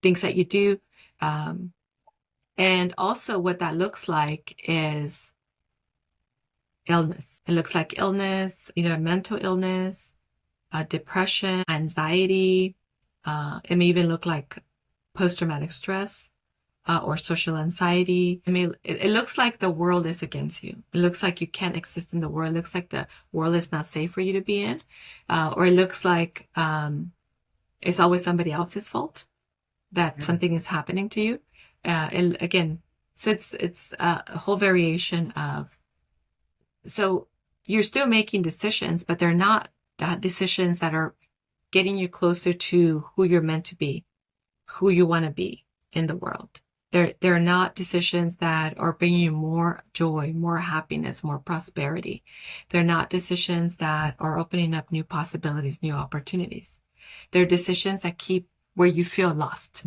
things that you do. And also what that looks like is illness. It looks like illness, mental illness, depression, anxiety. It may even look like post-traumatic stress. Or social anxiety. It looks like the world is against you. It looks like you can't exist in the world. It looks like the world is not safe for you to be in. Or it looks like it's always somebody else's fault that something is happening to you. And again, so it's a whole variation of, so you're still making decisions, but they're not decisions that are getting you closer to who you're meant to be, who you want to be in the world. They're not decisions that are bringing you more joy, more happiness, more prosperity. They're not decisions that are opening up new possibilities, new opportunities. They're decisions that keep where you feel lost.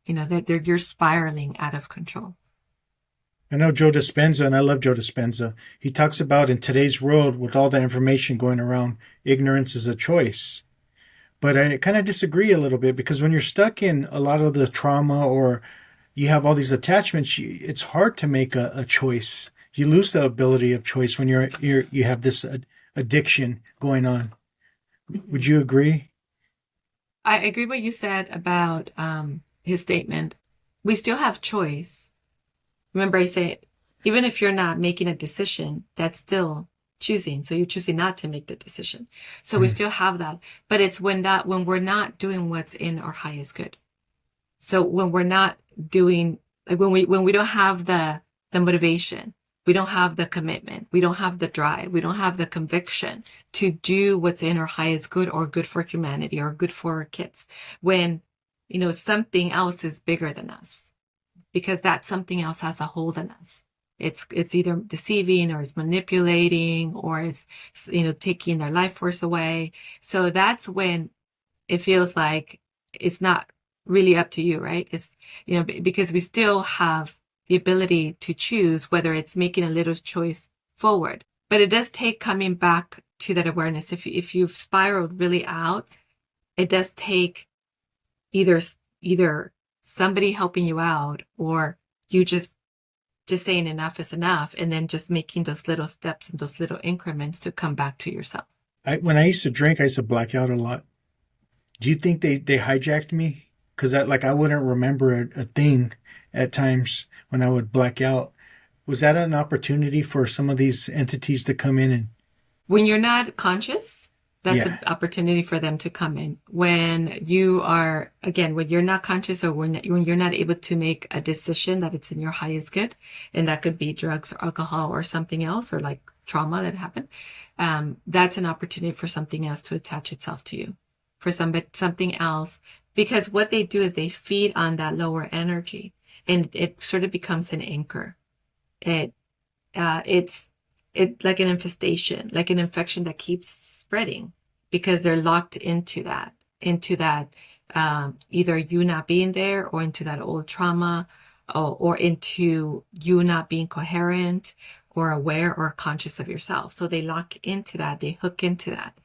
You're spiraling out of control. I know Joe Dispenza, and I love Joe Dispenza. He talks about in today's world, with all the information going around, ignorance is a choice. But I kind of disagree a little bit, because when you're stuck in a lot of the trauma or you have all these attachments, it's hard to make a choice. You lose the ability of choice when you have this addiction going on. Would Mhm. you agree? I agree what you said about his statement. We still have choice. Remember, I say, even if you're not making a decision, that's still choosing. So you're choosing not to make the decision. So we Mm. still have that. But it's when we're not doing what's in our highest good. So when we're not doing, like when we don't have the motivation, we don't have the commitment, we don't have the drive, we don't have the conviction to do what's in our highest good or good for humanity or good for our kids, when something else is bigger than us, because that something else has a hold on us. It's either deceiving or it's manipulating or it's taking their life force away. So that's when it feels like it's not really up to you, right? It's, because we still have the ability to choose whether it's making a little choice forward. But it does take coming back to that awareness. If you've spiraled really out, it does take either either somebody helping you out or you just saying enough is enough, and then just making those little steps and those little increments to come back to yourself. When I used to drink, I used to black out a lot. Do you think they hijacked me? Because I wouldn't remember a thing at times when I would black out. Was that an opportunity for some of these entities to come in and When you're not conscious, that's yeah? an opportunity for them to come in. When you are, again, when you're not conscious, or when you're not able to make a decision that it's in your highest good, and that could be drugs or alcohol or something else, or like trauma that happened, that's an opportunity for something else to attach itself to you, for something else, because what they do is they feed on that lower energy, and it sort of becomes an anchor. It it's like an infestation, like an infection that keeps spreading, because they're locked into that either you not being there, or into that old trauma, or into you not being coherent or aware or conscious of yourself. So they lock into that, they hook into that,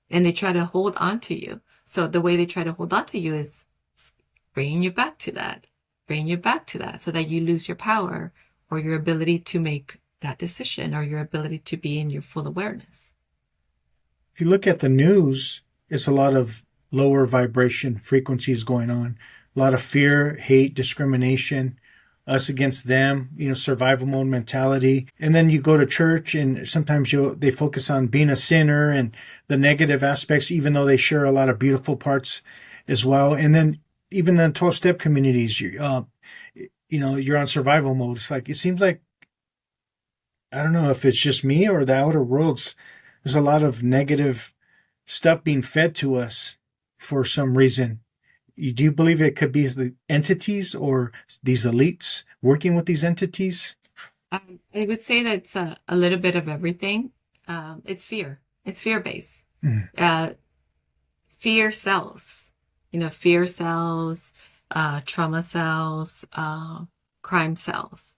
and they try to hold on to you. So the way they try to hold on to you is bringing you back to that, bringing you back to that, so that you lose your power or your ability to make that decision, or your ability to be in your full awareness. If you look at the news, it's a lot of lower vibration frequencies going on. A lot of fear, hate, discrimination, us against them, survival mode mentality. And then you go to church and sometimes they focus on being a sinner and the negative aspects, even though they share a lot of beautiful parts as well. And then even in 12-step communities, you're on survival mode. It's like, it seems like, I don't know if it's just me or the outer worlds. There's a lot of negative stuff being fed to us for some reason. Do you believe it could be the entities or these elites working with these entities? I would say that it's a little bit of everything. It's fear. It's fear based. Mm. Uh, Fear cells, fear cells, trauma cells, crime cells.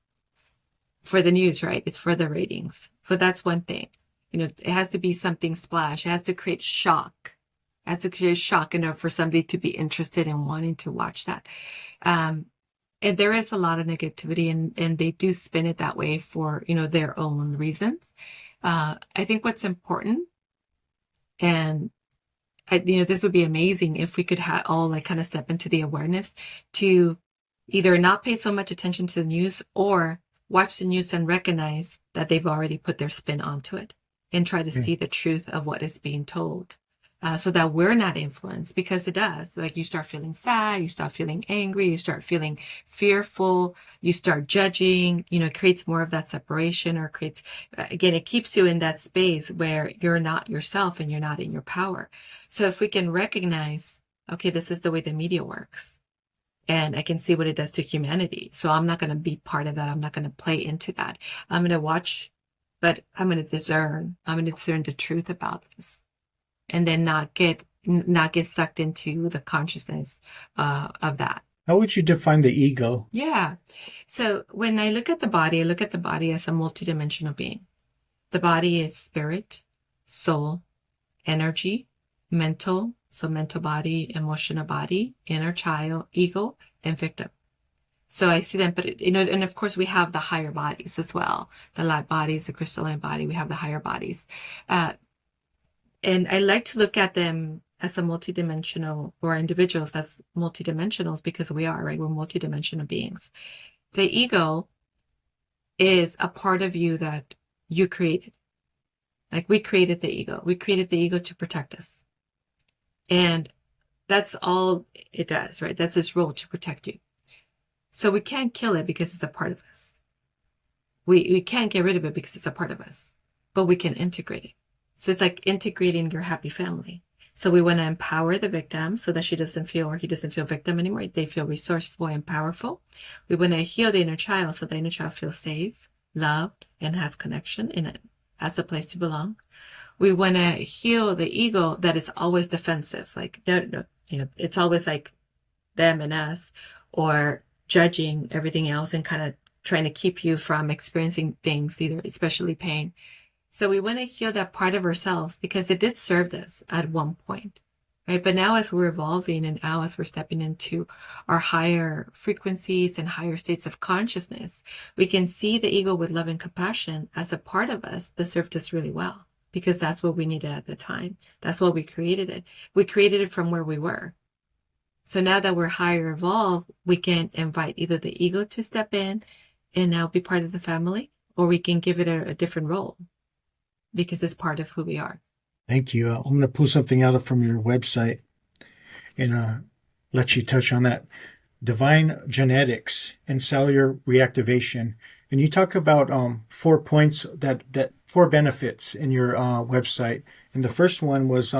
For the news, right? It's for the ratings. But that's one thing. It has to be something splash. It has to create shock. It has to create shock enough for somebody to be interested in wanting to watch that. Um, and there is a lot of negativity, and they do spin it that way for, their own reasons. I think what's important, and this would be amazing if we could all like kind of step into the awareness to either not pay so much attention to the news, or watch the news and recognize that they've already put their spin onto it, and try to Mm. see the truth of what is being told. So that we're not influenced, because it does. Like, you start feeling sad, you start feeling angry, you start feeling fearful, you start judging, it creates more of that separation, or creates, again, it keeps you in that space where you're not yourself and you're not in your power. So if we can recognize, okay, this is the way the media works, and I can see what it does to humanity. So I'm not going to be part of that. I'm not going to play into that. I'm going to watch, but I'm going to discern. I'm going to discern the truth about this, and then not get sucked into the consciousness of that. How would you define the ego? Yeah. So when I look at the body, I look at the body as a multidimensional being. The body is spirit, soul, energy, mental, so mental body, emotional body, inner child, ego, and victim. So I see them, but and of course we have the higher bodies as well, the light bodies, the crystalline body. We have the higher bodies, And I like to look at them as a multidimensional, or individuals as multidimensionals, because we are, right? We're multidimensional beings. The ego is a part of you that you created. Like, we created the ego. We created the ego to protect us. And that's all it does, right? That's its role, to protect you. So we can't kill it because it's a part of us. We can't get rid of it because it's a part of us, but we can integrate it. So it's like integrating your happy family. So we want to empower the victim so that she doesn't feel, or he doesn't feel victim anymore. They feel resourceful and powerful. We want to heal the inner child so the inner child feels safe, loved, and has connection in it, has a place to belong. We want to heal the ego that is always defensive. Like, no, it's always like them and us, or judging everything else and kind of trying to keep you from experiencing things, either especially pain. So we want to heal that part of ourselves because it did serve us at one point, right? But now, as we're evolving, and now as we're stepping into our higher frequencies and higher states of consciousness, we can see the ego with love and compassion as a part of us that served us really well, because that's what we needed at the time. That's why we created it. We created it from where we were. So now that we're higher evolved, we can invite either the ego to step in and now be part of the family, or we can give it a different role because it's part of who we are. Thank you. I'm going to pull something out from your website and let you touch on that. Divine genetics and cellular reactivation. And you talk about 4 points, that 4 benefits in your website. And the first one was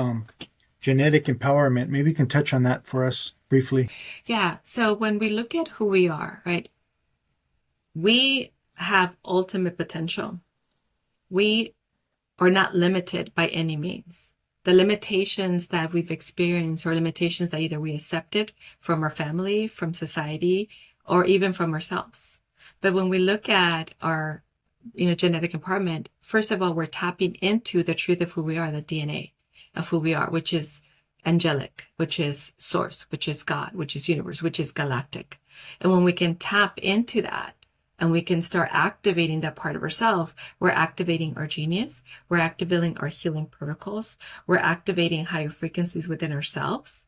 genetic empowerment. Maybe you can touch on that for us briefly. Yeah. So when we look at who we are, right, we have ultimate potential. We are not limited by any means. The limitations that we've experienced are limitations that either we accepted from our family, from society, or even from ourselves. But when we look at our, genetic empowerment, first of all, we're tapping into the truth of who we are, the DNA of who we are, which is angelic, which is source, which is God, which is universe, which is galactic. And when we can tap into that, and we can start activating that part of ourselves, we're activating our genius, we're activating our healing protocols, we're activating higher frequencies within ourselves.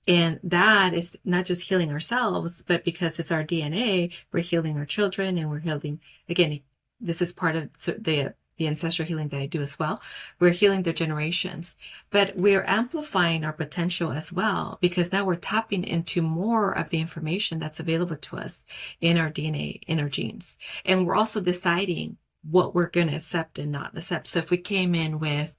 And that is not just healing ourselves, but because it's our DNA, we're healing our children, and we're healing, again, this is part of the ancestral healing that I do as well. We're healing their generations, but we're amplifying our potential as well, because now we're tapping into more of the information that's available to us in our DNA, in our genes. And we're also deciding what we're going to accept and not accept. So if we came in with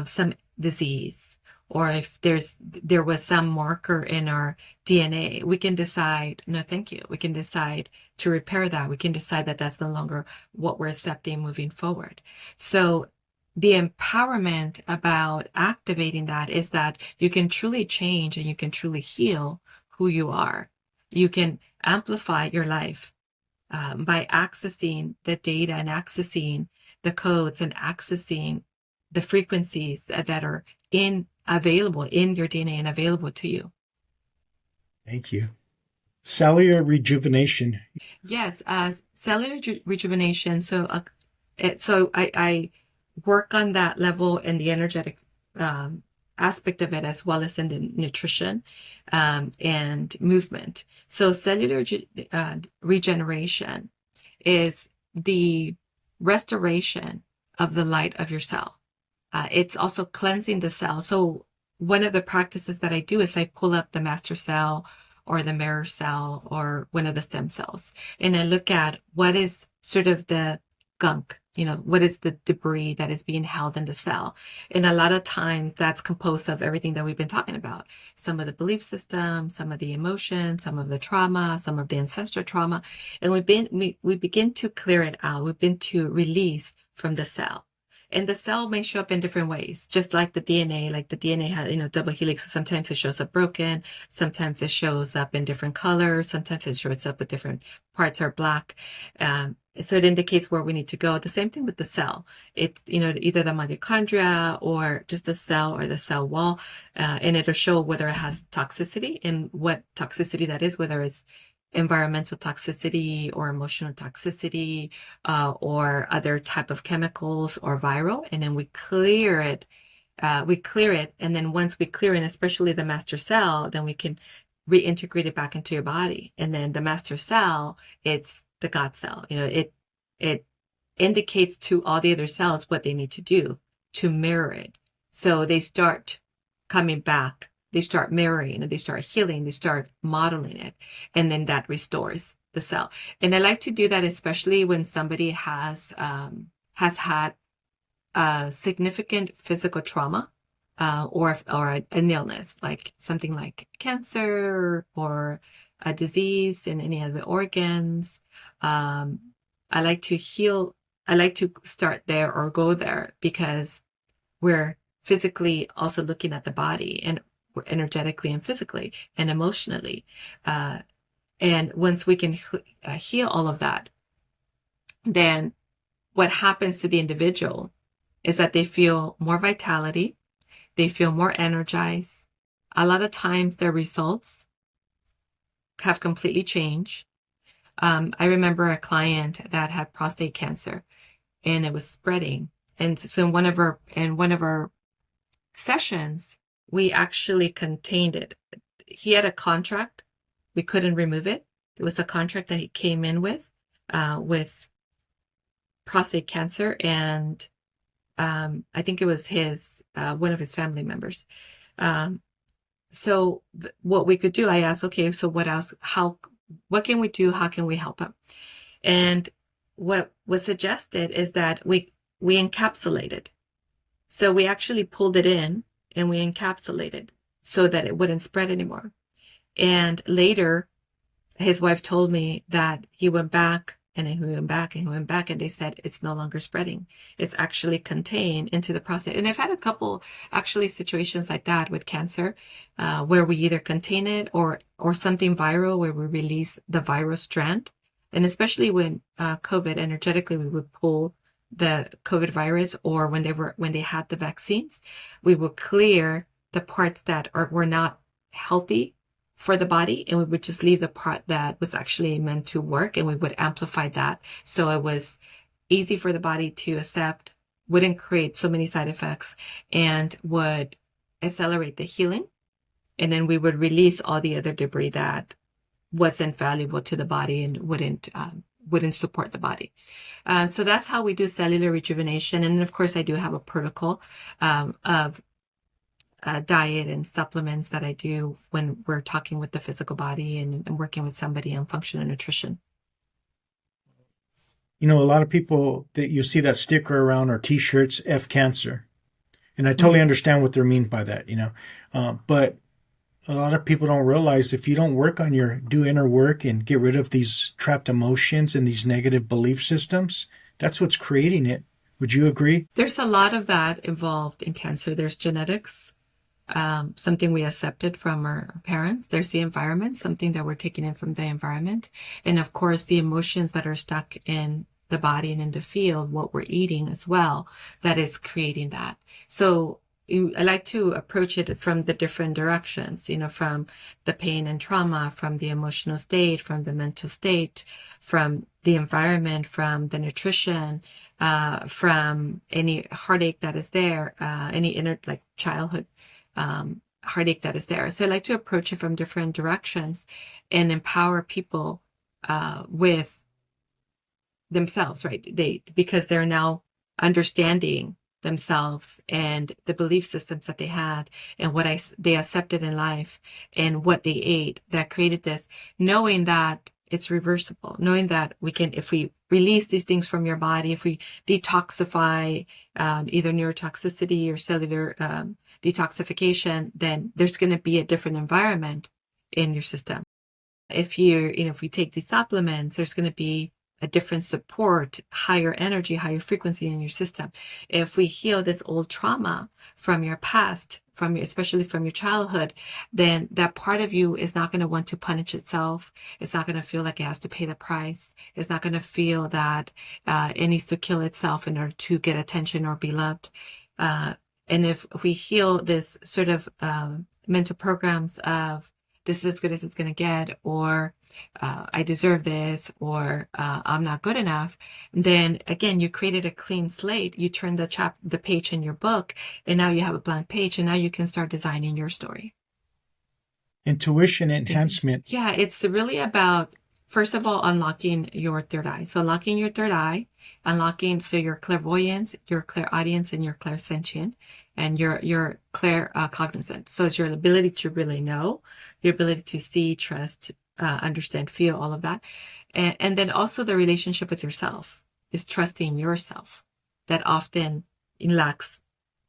some disease, or if there was some marker in our DNA, we can decide, no, thank you. We can decide to repair that. We can decide that that's no longer what we're accepting moving forward. So the empowerment about activating that is that you can truly change and you can truly heal who you are. You can amplify your life by accessing the data and accessing the codes and accessing the frequencies that are available in your DNA and available to you. Thank you. Cellular rejuvenation. Yes, cellular rejuvenation. So I work on that level in the energetic aspect of it, as well as in the nutrition and movement. So cellular regeneration is the restoration of the light of your cell. It's also cleansing the cell. So one of the practices that I do is I pull up the master cell or the mirror cell or one of the stem cells, and I look at what is sort of the gunk, what is the debris that is being held in the cell. And a lot of times that's composed of everything that we've been talking about. Some of the belief systems, some of the emotions, some of the trauma, some of the ancestral trauma. And we begin to clear it out. We've been to release from the cell. And the cell may show up in different ways, just like the DNA. Like the DNA has, double helix. Sometimes it shows up broken. Sometimes it shows up in different colors. Sometimes it shows up with different parts are black. So it indicates where we need to go. The same thing with the cell. It's, either the mitochondria or just the cell or the cell wall. And it'll show whether it has toxicity and what toxicity that is, whether it's environmental toxicity or emotional toxicity or other type of chemicals or viral. And then we clear it we clear it. And then once we clear it, especially the master cell, then we can reintegrate it back into your body. And then the master cell, it's the God cell. It indicates to all the other cells what they need to do to mirror it. So they start coming back, they start mirroring, and they start healing, they start modeling it. And then that restores the cell. And I like to do that, especially when somebody has had significant physical trauma, or an illness, like something like cancer or a disease in any of the organs. I like to heal. I like to start there or go there because we're physically also looking at the body, and we're energetically and physically and emotionally. And once we can heal all of that, then what happens to the individual is that they feel more vitality, they feel more energized. A lot of times their results have completely changed. I remember a client that had prostate cancer and it was spreading. And so in one of our sessions, we actually contained it. He had a contract. We couldn't remove it. It was a contract that he came in with prostate cancer, and I think it was his one of his family members. So what we could do, I asked, okay, so what else? What can we do? How can we help him? And what was suggested is that we encapsulated. So we actually pulled it in and we encapsulated so that it wouldn't spread anymore. And later, his wife told me that he went back and he went back and he went back, and they said it's no longer spreading. It's actually contained into the prostate. And I've had a couple actually situations like that with cancer, where we either contain it or something viral where we release the viral strand. And especially when COVID, energetically, we would pull the COVID virus, or when they had the vaccines, we would clear the parts that were not healthy for the body, and we would just leave the part that was actually meant to work, and we would amplify that. So it was easy for the body to accept, wouldn't create so many side effects, and would accelerate the healing. And then we would release all the other debris that wasn't valuable to the body and wouldn't support the body. So that's how we do cellular rejuvenation. And of course, I do have a protocol of diet and supplements that I do when we're talking with the physical body and working with somebody on functional nutrition. A lot of people that you see that sticker around or T-shirts, F cancer. And I totally understand what they mean by that, but a lot of people don't realize if you don't do inner work and get rid of these trapped emotions and these negative belief systems, that's what's creating it. Would you agree? There's a lot of that involved in cancer. There's genetics, something we accepted from our parents. There's the environment, something that we're taking in from the environment. And of course, the emotions that are stuck in the body and in the field, what we're eating as well, that is creating that. So I like to approach it from the different directions, from the pain and trauma, from the emotional state, from the mental state, from the environment, from the nutrition, from any heartache that is there, any inner, like childhood heartache that is there. So I like to approach it from different directions and empower people with themselves, right? Because they're now understanding themselves and the belief systems that they had and what they accepted in life and what they ate that created this, knowing that it's reversible, knowing that we can, if we release these things from your body, if we detoxify either neurotoxicity or cellular detoxification, then there's going to be a different environment in your system. If we take these supplements, there's going to be a different support, higher energy, higher frequency in your system. If we heal this old trauma from your past, especially from your childhood, then that part of you is not going to want to punish itself. It's not going to feel like it has to pay the price. It's not going to feel that it needs to kill itself in order to get attention or be loved. And if we heal this sort of mental programs of this is as good as it's going to get, or I deserve this, or I'm not good enough, then again, you created a clean slate. You turn the page in your book, and now you have a blank page, and now you can start designing your story. Intuition enhancement. Yeah, it's really about, first of all, unlocking your third eye. So unlocking your third eye, unlocking so your clairvoyance, your clairaudience, and your clairsentient, and your claircognizant. So it's your ability to really know, your ability to see, trust, understand, feel, all of that. And then also the relationship with yourself is trusting yourself that often lacks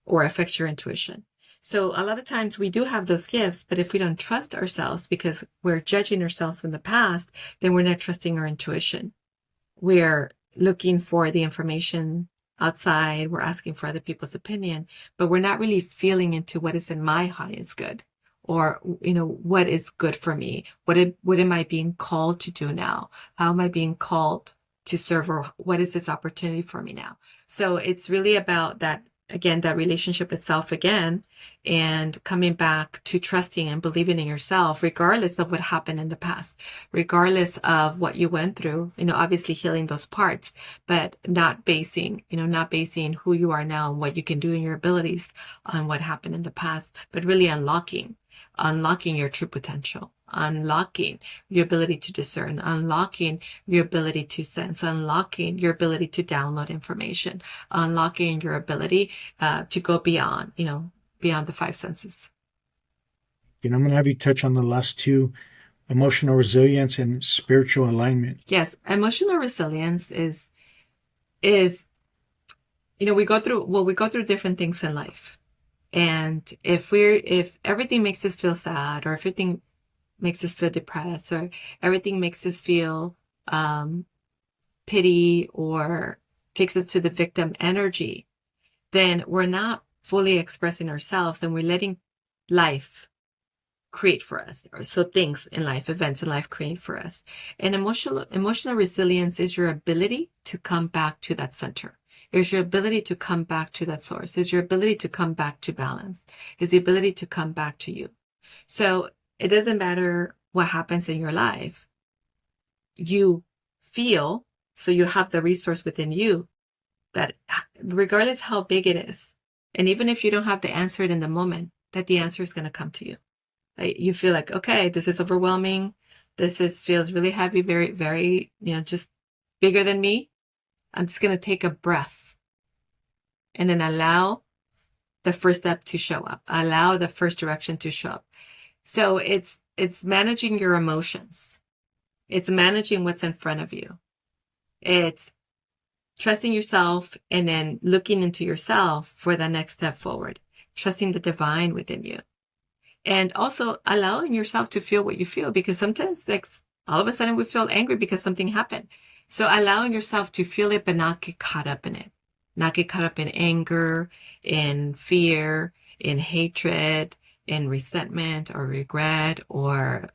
or affects your intuition. So a lot of times we do have those gifts, but if we don't trust ourselves because we're judging ourselves from the past, then we're not trusting our intuition. We're looking for the information outside. We're asking for other people's opinion, but we're not really feeling into what is in my highest good, or, what is good for me? What am I being called to do now? How am I being called to serve, or what is this opportunity for me now? So it's really about that, again, that relationship itself again, and coming back to trusting and believing in yourself, regardless of what happened in the past, regardless of what you went through, obviously healing those parts, but not basing who you are now and what you can do in your abilities on what happened in the past, but really unlocking your true potential, unlocking your ability to discern, unlocking your ability to sense, unlocking your ability to download information, unlocking your ability to go beyond the five senses. I'm going to have you touch on the last two, emotional resilience and spiritual alignment. Yes, emotional resilience is we go through different things in life. And if everything makes us feel sad, or if everything makes us feel depressed, or everything makes us feel pity, or takes us to the victim energy, then we're not fully expressing ourselves, and we're letting life create for us. So things in life, events in life create for us. And emotional resilience is your ability to come back to that center. Is your ability to come back to that source. Is your ability to come back to balance. Is the ability to come back to you. So it doesn't matter what happens in your life. You feel, so you have the resource within you that regardless how big it is, and even if you don't have the answer in the moment, that the answer is going to come to you. You feel like, okay, this is overwhelming. Feels really heavy, very, very, just bigger than me. I'm just going to take a breath and then allow the first step to show up, allow the first direction to show up. So it's managing your emotions. It's managing what's in front of you. It's trusting yourself and then looking into yourself for the next step forward, trusting the divine within you. And also allowing yourself to feel what you feel, because sometimes, like, all of a sudden we feel angry because something happened. So allowing yourself to feel it, but not get caught up in it, not get caught up in anger, in fear, in hatred, in resentment or regret, or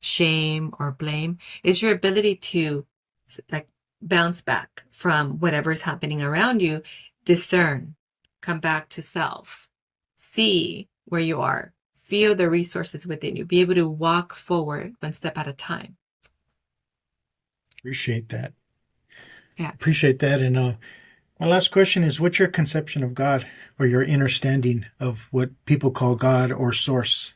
shame or blame. Is your ability to bounce back from whatever is happening around you, discern, come back to self, see where you are, feel the resources within you, be able to walk forward one step at a time. Appreciate that. Yeah. Appreciate that. And my last question is, what's your conception of God, or your understanding of what people call God or source?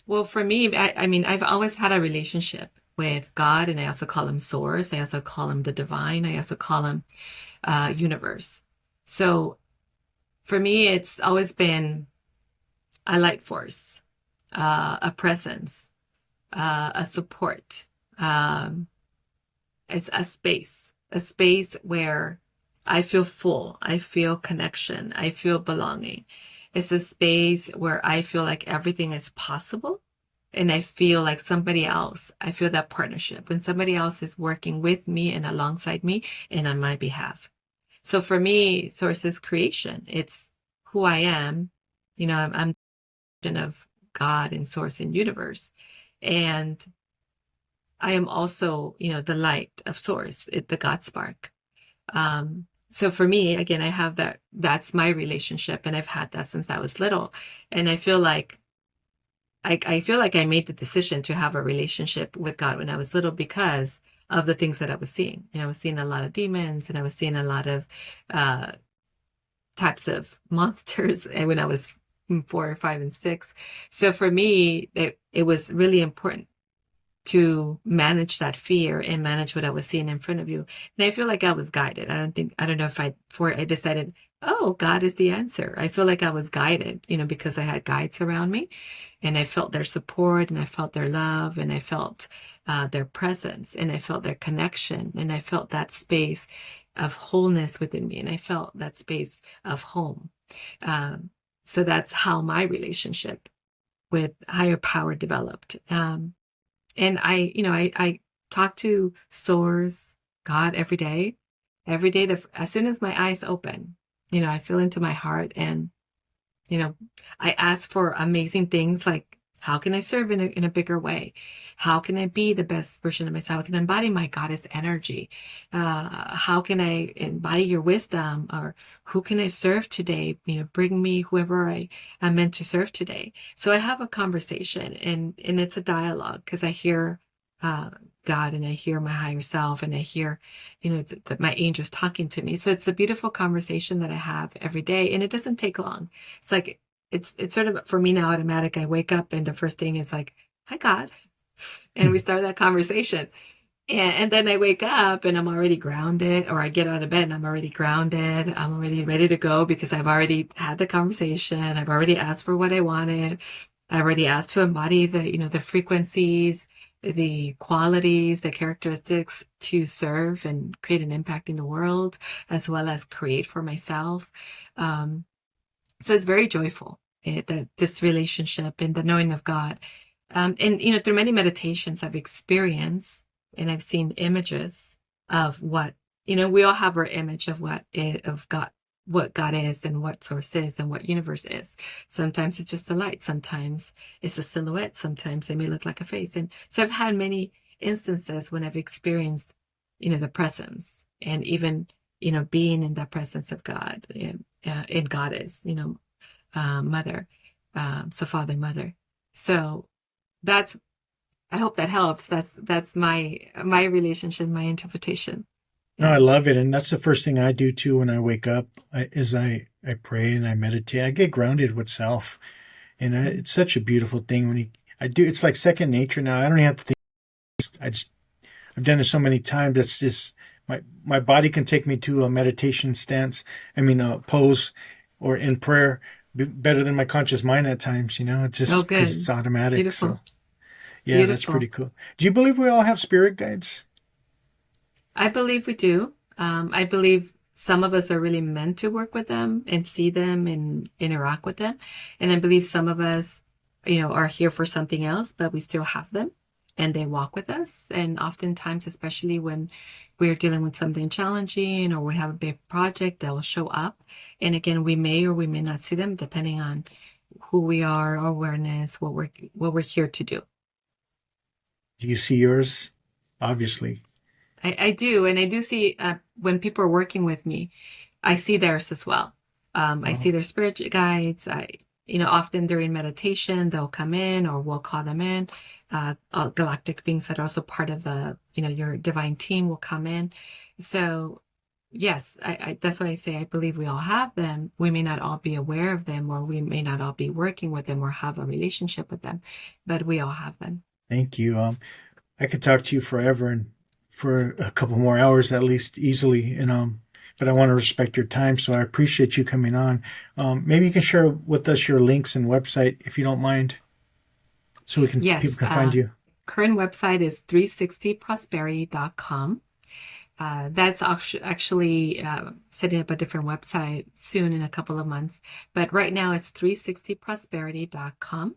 Well, for me, I mean, I've always had a relationship with God, and I also call him source. I also call him the divine. I also call him universe. So for me, it's always been a light force, a presence, a support. It's a space where I feel full. I feel connection. I feel belonging. It's a space where I feel like everything is possible. And I feel like I feel that partnership when somebody else is working with me and alongside me and on my behalf. So for me, source is creation. It's who I am. I'm of God and source and universe. And I am also, the light of source, the God spark. So for me, again, I have that's my relationship, and I've had that since I was little. And I feel like I feel like I made the decision to have a relationship with God when I was little because of the things that I was seeing. I was seeing a lot of demons, and I was seeing a lot of uh, types of monsters when I was 4 or 5 and 6. So for me, it was really important to manage that fear and manage what I was seeing in front of you. And I feel like I was guided. I don't know if I decided, oh, God is the answer. I feel like I was guided, because I had guides around me, and I felt their support, and I felt their love, and I felt their presence, and I felt their connection, and I felt that space of wholeness within me, and I felt that space of home. Um, so that's how my relationship with higher power developed. And I talk to Source, God, every day. Every day, as soon as my eyes open, I feel into my heart, and you know, I ask for amazing things like, how can I serve in a bigger way? How can I be the best version of myself? How can I embody my goddess energy? How can I embody your wisdom? Or who can I serve today? Bring me whoever I am meant to serve today. So I have a conversation, and it's a dialogue, because I hear uh, God, and I hear my higher self, and I hear, my angels talking to me. So it's a beautiful conversation that I have every day, and it doesn't take long. It's like it's sort of, for me now, automatic. I wake up, and the first thing is like, "Hi, God," and we start that conversation. And then I wake up, and I'm already grounded, or I get out of bed and I'm already grounded. I'm already ready to go because I've already had the conversation. I've already asked for what I wanted. I already asked to embody the frequencies, the qualities, the characteristics to serve and create an impact in the world, as well as create for myself. Um, so it's very joyful, this relationship and the knowing of God. And through many meditations I've experienced, and I've seen images of what, we all have our image of of God, what God is, and what source is, and what universe is. Sometimes it's just a light, sometimes it's a silhouette, sometimes it may look like a face. And so I've had many instances when I've experienced, the presence, and even, being in the presence of God, in Goddess, mother, so father, mother. So that's, I hope that helps. That's my relationship, my interpretation. No, I Yeah. love it, and that's the first thing I do too when I wake up. I pray and I meditate. I get grounded with self, and it's such a beautiful thing when I do. It's like second nature now. I don't even have to think. I just I've done it so many times. That's just my body can take me to a meditation stance. I mean, a pose, or in prayer, better than my conscious mind at times. It's Oh, just because it's good. automatic. So Beautiful. yeah, that's Beautiful. pretty cool. Do you believe we all have spirit guides? I believe we do. I believe some of us are really meant to work with them and see them and interact with them. And I believe some of us, are here for something else, but we still have them, and they walk with us. And oftentimes, especially when we're dealing with something challenging, or we have a big project, that will show up. And again, we may or we may not see them depending on who we are, our awareness, what we're here to do. Do you see yours? Obviously. I do. And I do see, when people are working with me, I see theirs as well. I Oh, see their spirit guides. Often during meditation, they'll come in, or we'll call them in. Galactic beings that are also part of your divine team will come in. So yes, that's why I say I believe we all have them. We may not all be aware of them, or we may not all be working with them or have a relationship with them, but we all have them. thank you. I could talk to you forever and for a couple more hours at least easily. And but I want to respect your time, so I appreciate you coming on. Maybe you can share with us your links and website if you don't mind, so people Yes, can find you. current website is 360prosperity.com. That's actually setting up a different website soon, in a couple of months. But right now it's 360prosperity.com.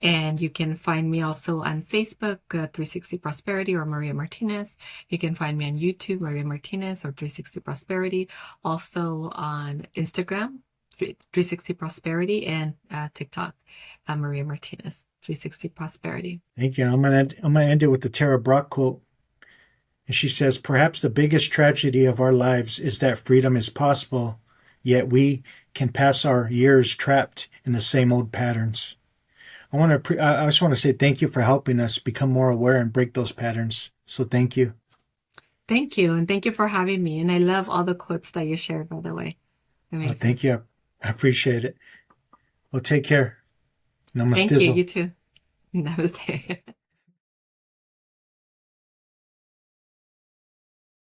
And you can find me also on Facebook, 360 Prosperity, or Maria Martinez. You can find me on YouTube, Maria Martinez, or 360 Prosperity. Also on Instagram, 360 Prosperity, and TikTok, Maria Martinez, 360 Prosperity. Thank you. I'm gonna end it with the Tara Brach quote. And she says, "Perhaps the biggest tragedy of our lives is that freedom is possible, yet we can pass our years trapped in the same old patterns." I just want to say thank you for helping us become more aware and break those patterns. So thank you. Thank you. And thank you for having me. And I love all the quotes that you shared, by the way. Amazing. Thank you. I appreciate it. Well, take care. Thank you. Namastizzle. You too. Namaste.